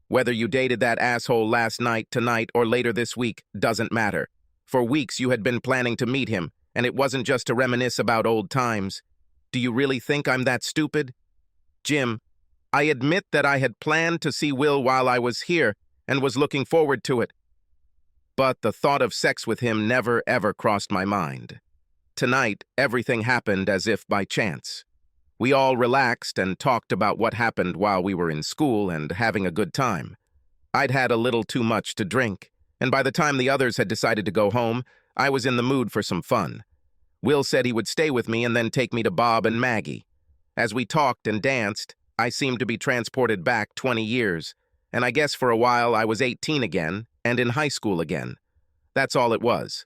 Speaker 1: Whether you dated that asshole last night, tonight, or later this week doesn't matter. For weeks you had been planning to meet him, and it wasn't just to reminisce about old times. Do you really think I'm that stupid? Jim, I admit that I had planned to see Will while I was here and was looking forward to it. But the thought of sex with him never ever crossed my mind. Tonight, everything happened as if by chance. We all relaxed and talked about what happened while we were in school and having a good time. I'd had a little too much to drink, and by the time the others had decided to go home, I was in the mood for some fun. Will said he would stay with me and then take me to Bob and Maggie. As we talked and danced, I seemed to be transported back 20 years, and I guess for a while I was 18 again and in high school again. That's all it was.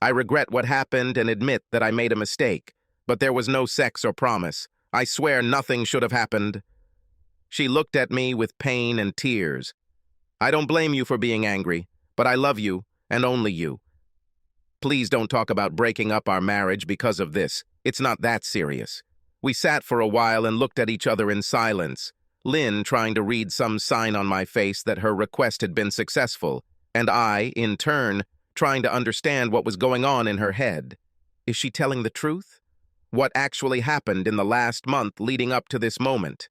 Speaker 1: I regret what happened and admit that I made a mistake, but there was no sex or promise. I swear nothing should have happened. She looked at me with pain and tears. I don't blame you for being angry, but I love you, and only you. Please don't talk about breaking up our marriage because of this. It's not that serious. We sat for a while and looked at each other in silence, Lynn trying to read some sign on my face that her request had been successful, and I, in turn, trying to understand what was going on in her head. Is she telling the truth? What actually happened in the last month leading up to this moment?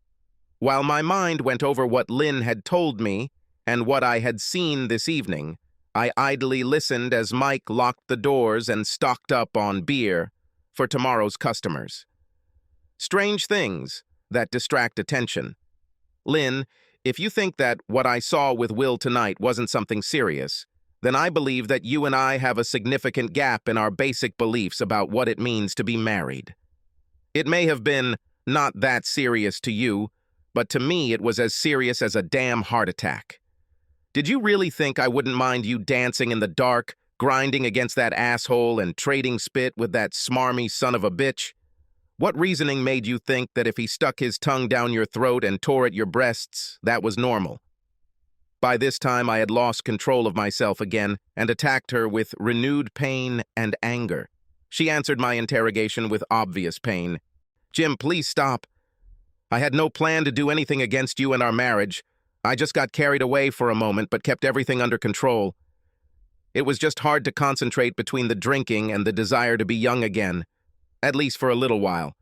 Speaker 1: While my mind went over what Lynn had told me and what I had seen this evening, I idly listened as Mike locked the doors and stocked up on beer for tomorrow's customers. Strange things that distract attention. Lynn, if you think that what I saw with Will tonight wasn't something serious, then I believe that you and I have a significant gap in our basic beliefs about what it means to be married. It may have been not that serious to you, but to me it was as serious as a damn heart attack. Did you really think I wouldn't mind you dancing in the dark, grinding against that asshole and trading spit with that smarmy son of a bitch? What reasoning made you think that if he stuck his tongue down your throat and tore at your breasts, that was normal? By this time, I had lost control of myself again and attacked her with renewed pain and anger. She answered my interrogation with obvious pain. "Jim, please stop. I had no plan to do anything against you and our marriage. I just got carried away for a moment but kept everything under control. It was just hard to concentrate between the drinking and the desire to be young again. At least for a little while.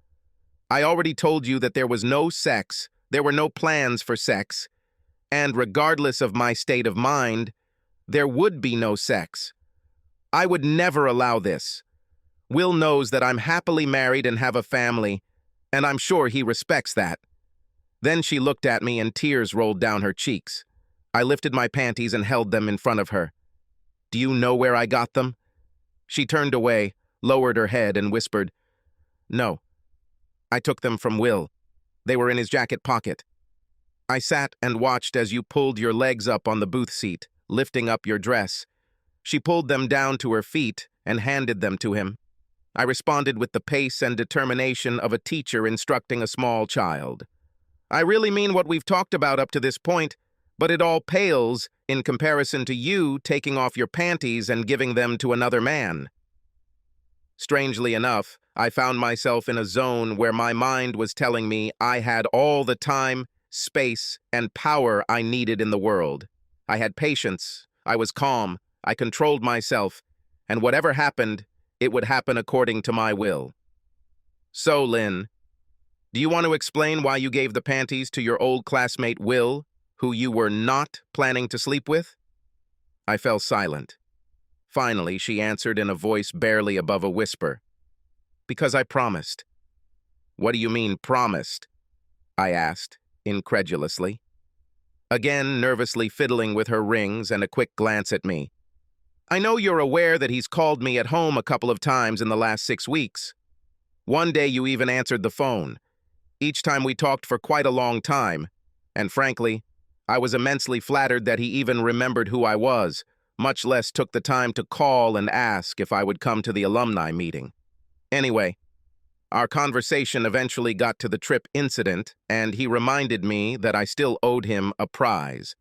Speaker 1: I already told you that there was no sex, there were no plans for sex, and regardless of my state of mind, there would be no sex. I would never allow this. Will knows that I'm happily married and have a family, and I'm sure he respects that." Then she looked at me and tears rolled down her cheeks. I lifted my panties and held them in front of her. "Do you know where I got them?" She turned away, lowered her head, and whispered, "No. I took them from Will. They were in his jacket pocket. I sat and watched as you pulled your legs up on the booth seat, lifting up your dress. She pulled them down to her feet and handed them to him. I responded with the pace and determination of a teacher instructing a small child. I really mean what we've talked about up to this point, but it all pales in comparison to you taking off your panties and giving them to another man." Strangely enough, I found myself in a zone where my mind was telling me I had all the time, space, and power I needed in the world. I had patience, I was calm, I controlled myself, and whatever happened, it would happen according to my will. "So, Lynn, do you want to explain why you gave the panties to your old classmate Will, who you were not planning to sleep with?" I fell silent. Finally, she answered in a voice barely above a whisper. "Because I promised." "What do you mean, promised?" I asked, incredulously. Again, nervously fiddling with her rings and a quick glance at me. "I know you're aware that he's called me at home a couple of times in the last 6 weeks. One day you even answered the phone. Each time we talked for quite a long time, and frankly, I was immensely flattered that he even remembered who I was, much less took the time to call and ask if I would come to the alumni meeting. Anyway, our conversation eventually got to the trip incident, and he reminded me that I still owed him a prize.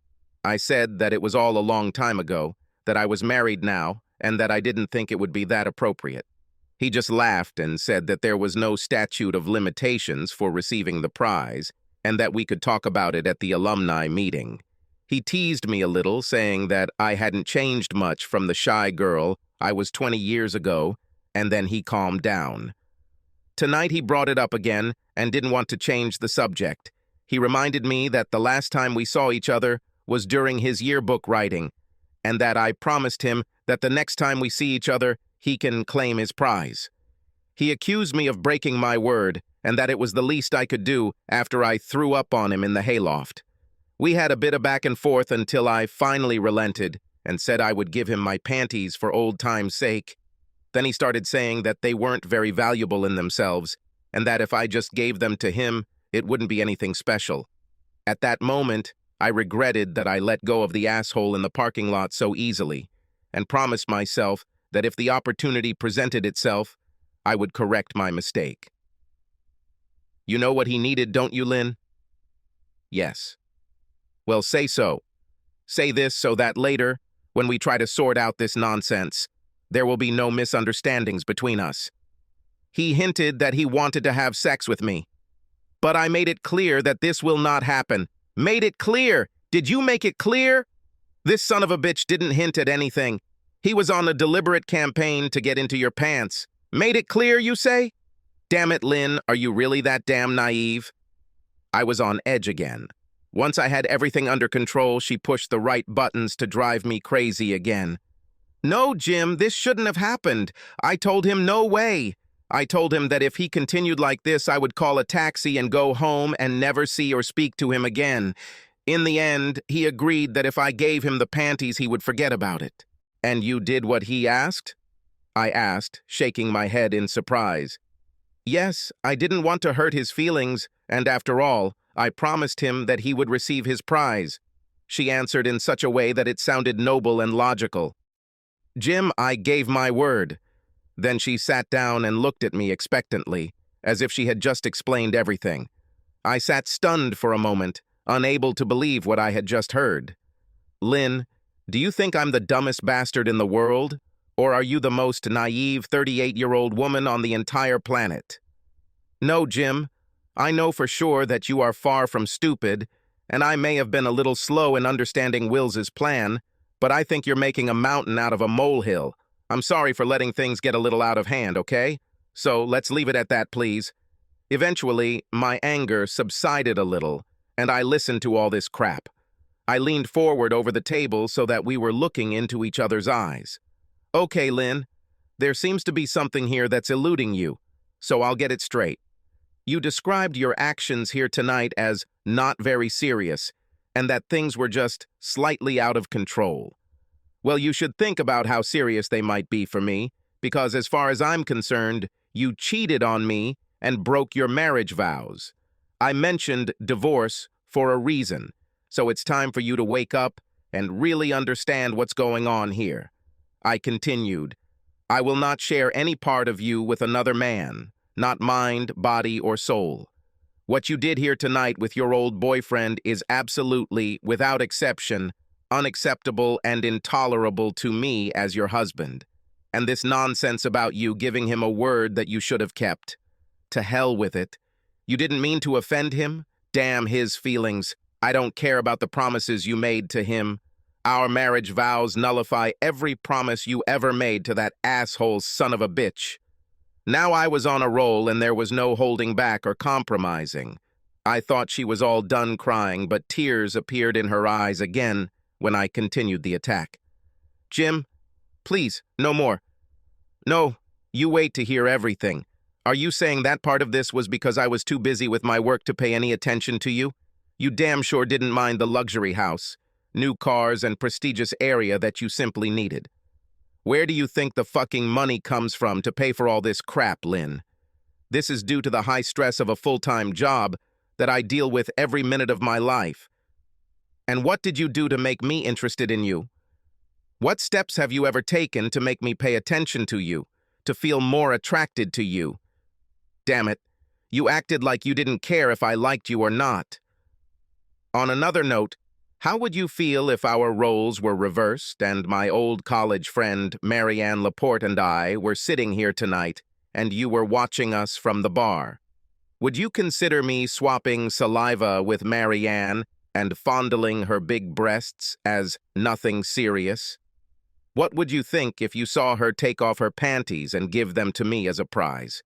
Speaker 1: I said that it was all a long time ago, that I was married now, and that I didn't think it would be that appropriate. He just laughed and said that there was no statute of limitations for receiving the prize, and that we could talk about it at the alumni meeting. He teased me a little, saying that I hadn't changed much from the shy girl I was 20 years ago, and then he calmed down. Tonight he brought it up again and didn't want to change the subject. He reminded me that the last time we saw each other was during his yearbook writing, and that I promised him that the next time we see each other, he can claim his prize. He accused me of breaking my word, and that it was the least I could do after I threw up on him in the hayloft. We had a bit of back and forth until I finally relented and said I would give him my panties for old time's sake. Then he started saying that they weren't very valuable in themselves, and that if I just gave them to him, it wouldn't be anything special. At that moment, I regretted that I let go of the asshole in the parking lot so easily, and promised myself that if the opportunity presented itself, I would correct my mistake. You know what he needed, don't you, Lynn? Yes. Well, say so. Say this so that later, when we try to sort out this nonsense, there will be no misunderstandings between us. He hinted that he wanted to have sex with me. But I made it clear that this will not happen. Made it clear! Did you make it clear? This son of a bitch didn't hint at anything. He was on a deliberate campaign to get into your pants. Made it clear, you say? Damn it, Lynn, are you really that damn naive? I was on edge again. Once I had everything under control, she pushed the right buttons to drive me crazy again. No, Jim, this shouldn't have happened. I told him no way. I told him that if he continued like this, I would call a taxi and go home and never see or speak to him again. In the end, he agreed that if I gave him the panties, he would forget about it. And you did what he asked? I asked, shaking my head in surprise. Yes, I didn't want to hurt his feelings, and after all, I promised him that he would receive his prize. She answered in such a way that it sounded noble and logical. Jim, I gave my word. Then she sat down and looked at me expectantly, as if she had just explained everything. I sat stunned for a moment, unable to believe what I had just heard. Lynn, do you think I'm the dumbest bastard in the world? Or are you the most naive 38-year-old woman on the entire planet? No, Jim. I know for sure that you are far from stupid, and I may have been a little slow in understanding Wills's plan, but I think you're making a mountain out of a molehill. I'm sorry for letting things get a little out of hand, okay? So let's leave it at that, please. Eventually, my anger subsided a little, and I listened to all this crap. I leaned forward over the table so that we were looking into each other's eyes. Okay, Lynn, there seems to be something here that's eluding you, so I'll get it straight. You described your actions here tonight as not very serious, and that things were just slightly out of control. Well, you should think about how serious they might be for me, because as far as I'm concerned, you cheated on me and broke your marriage vows. I mentioned divorce for a reason, so it's time for you to wake up and really understand what's going on here. I continued, I will not share any part of you with another man, not mind, body, or soul. What you did here tonight with your old boyfriend is absolutely, without exception, unacceptable and intolerable to me as your husband. And this nonsense about you giving him a word that you should have kept. To hell with it. You didn't mean to offend him? Damn his feelings. I don't care about the promises you made to him. Our marriage vows nullify every promise you ever made to that asshole son of a bitch. Now I was on a roll and there was no holding back or compromising. I thought she was all done crying, but tears appeared in her eyes again when I continued the attack. Jim, please, no more. No, you wait to hear everything. Are you saying that part of this was because I was too busy with my work to pay any attention to you? You damn sure didn't mind the luxury house, new cars, and prestigious area that you simply needed. Where do you think the fucking money comes from to pay for all this crap, Lynn? This is due to the high stress of a full-time job that I deal with every minute of my life. And what did you do to make me interested in you? What steps have you ever taken to make me pay attention to you, to feel more attracted to you? Damn it, you acted like you didn't care if I liked you or not. On another note, how would you feel if our roles were reversed and my old college friend Marianne Laporte and I were sitting here tonight and you were watching us from the bar? Would you consider me swapping saliva with Marianne and fondling her big breasts as nothing serious? What would you think if you saw her take off her panties and give them to me as a prize?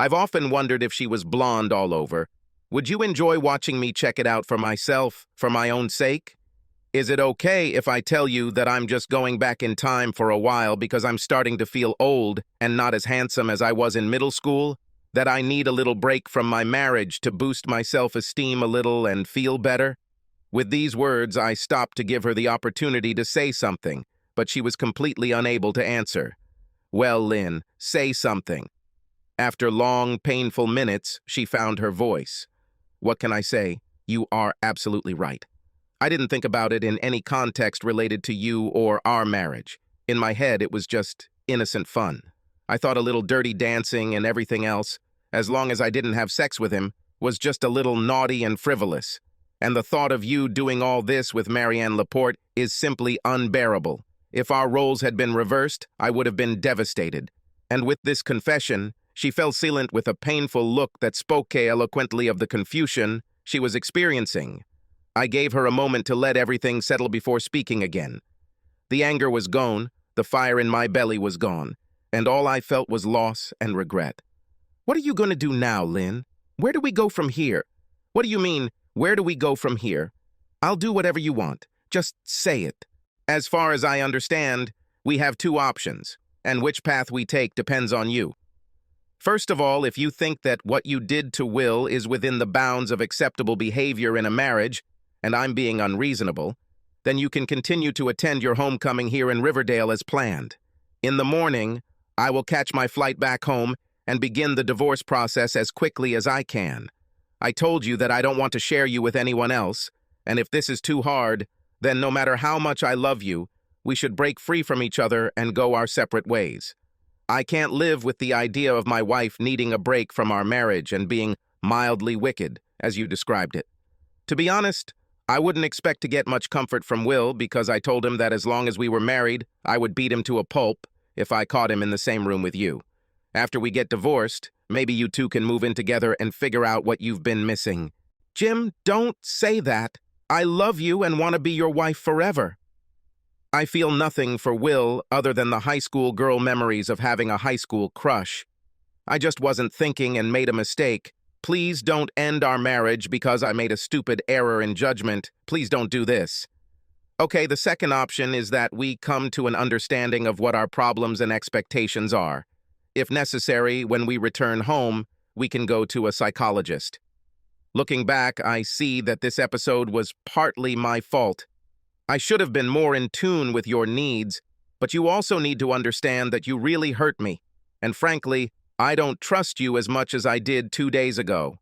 Speaker 1: I've often wondered if she was blonde all over. Would you enjoy watching me check it out for myself, for my own sake? Is it okay if I tell you that I'm just going back in time for a while because I'm starting to feel old and not as handsome as I was in middle school? That I need a little break from my marriage to boost my self-esteem a little and feel better? With these words, I stopped to give her the opportunity to say something, but she was completely unable to answer. Well, Lynn, say something. After long, painful minutes, she found her voice. What can I say? You are absolutely right. I didn't think about it in any context related to you or our marriage. In my head, it was just innocent fun. I thought a little dirty dancing and everything else, as long as I didn't have sex with him, was just a little naughty and frivolous. And the thought of you doing all this with Marianne Laporte is simply unbearable. If our roles had been reversed, I would have been devastated. And with this confession, she fell silent with a painful look that spoke eloquently of the confusion she was experiencing. I gave her a moment to let everything settle before speaking again. The anger was gone, the fire in my belly was gone, and all I felt was loss and regret. What are you going to do now, Lynn? Where do we go from here? What do you mean, Where do we go from here? I'll do whatever you want. Just say it. As far as I understand, we have two options, and which path we take depends on you. First of all, if you think that what you did to Will is within the bounds of acceptable behavior in a marriage, and I'm being unreasonable, then you can continue to attend your homecoming here in Riverdale as planned. In the morning, I will catch my flight back home and begin the divorce process as quickly as I can. I told you that I don't want to share you with anyone else, and if this is too hard, then no matter how much I love you, we should break free from each other and go our separate ways. I can't live with the idea of my wife needing a break from our marriage and being mildly wicked, as you described it. To be honest, I wouldn't expect to get much comfort from Will because I told him that as long as we were married, I would beat him to a pulp if I caught him in the same room with you. After we get divorced, maybe you two can move in together and figure out what you've been missing. Jim, don't say that. I love you and want to be your wife forever. I feel nothing for Will other than the high school girl memories of having a high school crush. I just wasn't thinking and made a mistake. Please don't end our marriage because I made a stupid error in judgment. Please don't do this. Okay, the second option is that we come to an understanding of what our problems and expectations are. If necessary, when we return home, we can go to a psychologist. Looking back, I see that this episode was partly my fault. I should have been more in tune with your needs, but you also need to understand that you really hurt me. And frankly, I don't trust you as much as I did 2 days ago.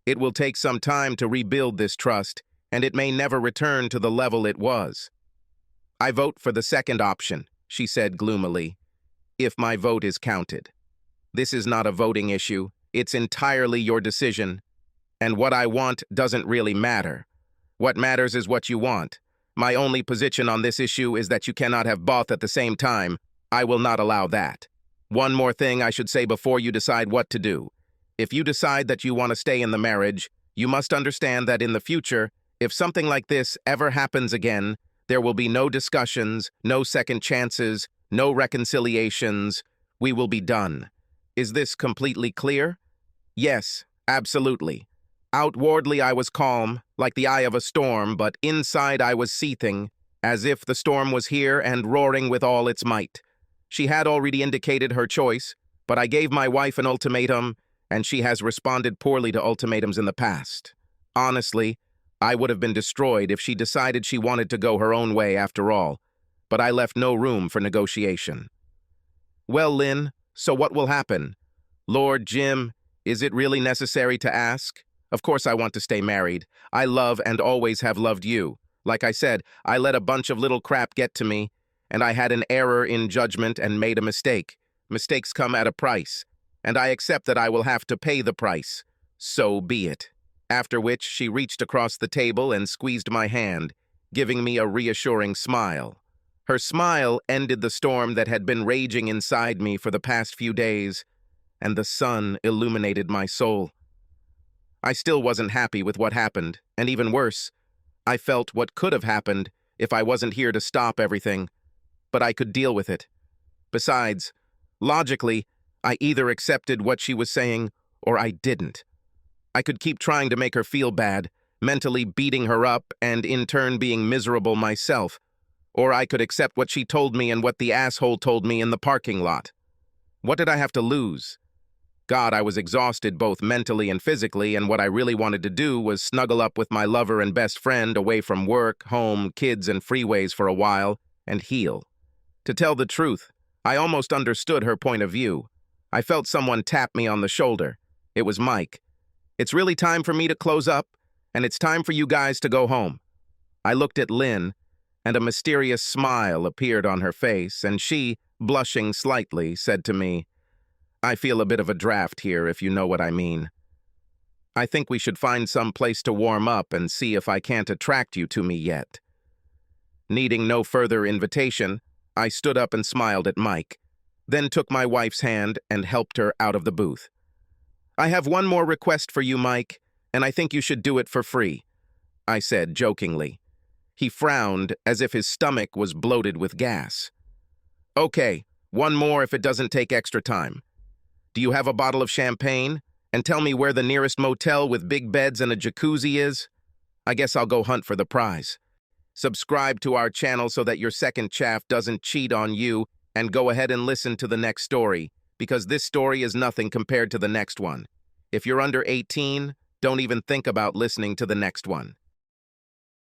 Speaker 1: It will take some time to rebuild this trust, and it may never return to the level it was. I vote for the second option, she said gloomily, if my vote is counted. This is not a voting issue. It's entirely your decision. And what I want doesn't really matter. What matters is what you want. My only position on this issue is that you cannot have both at the same time. I will not allow that. One more thing I should say before you decide what to do. If you decide that you want to stay in the marriage, you must understand that in the future, if something like this ever happens again, there will be no discussions, no second chances, no reconciliations. We will be done. Is this completely clear? Yes, absolutely. Outwardly I was calm, like the eye of a storm, but inside I was seething, as if the storm was here and roaring with all its might. She had already indicated her choice, but I gave my wife an ultimatum, and she has responded poorly to ultimatums in the past. Honestly, I would have been destroyed if she decided she wanted to go her own way after all, but I left no room for negotiation. Well, Lynn, so what will happen? Lord Jim, is it really necessary to ask? Of course I want to stay married. I love and always have loved you. Like I said, I let a bunch of little crap get to me, and I had an error in judgment and made a mistake. Mistakes come at a price, and I accept that I will have to pay the price. So be it. After which she reached across the table and squeezed my hand, giving me a reassuring smile. Her smile ended the storm that had been raging inside me for the past few days, and the sun illuminated my soul. I still wasn't happy with what happened, and even worse, I felt what could have happened if I wasn't here to stop everything, but I could deal with it. Besides, logically, I either accepted what she was saying or I didn't. I could keep trying to make her feel bad, mentally beating her up and in turn being miserable myself, or I could accept what she told me and what the asshole told me in the parking lot. What did I have to lose? God, I was exhausted both mentally and physically, and what I really wanted to do was snuggle up with my lover and best friend away from work, home, kids, and freeways for a while, and heal. To tell the truth, I almost understood her point of view. I felt someone tap me on the shoulder. It was Mike. It's really time for me to close up, and it's time for you guys to go home. I looked at Lynn, and a mysterious smile appeared on her face, and she, blushing slightly, said to me, I feel a bit of a draft here, if you know what I mean. I think we should find some place to warm up and see if I can't attract you to me yet. Needing no further invitation, I stood up and smiled at Mike, then took my wife's hand and helped her out of the booth. I have one more request for you, Mike, and I think you should do it for free, I said jokingly. He frowned as if his stomach was bloated with gas. Okay, one more if it doesn't take extra time. Do you have a bottle of champagne? And tell me where the nearest motel with big beds and a jacuzzi is? I guess I'll go hunt for the prize. Subscribe to our channel so that your second chaff doesn't cheat on you, and go ahead and listen to the next story, because this story is nothing compared to the next one. If you're under 18, don't even think about listening to the next one.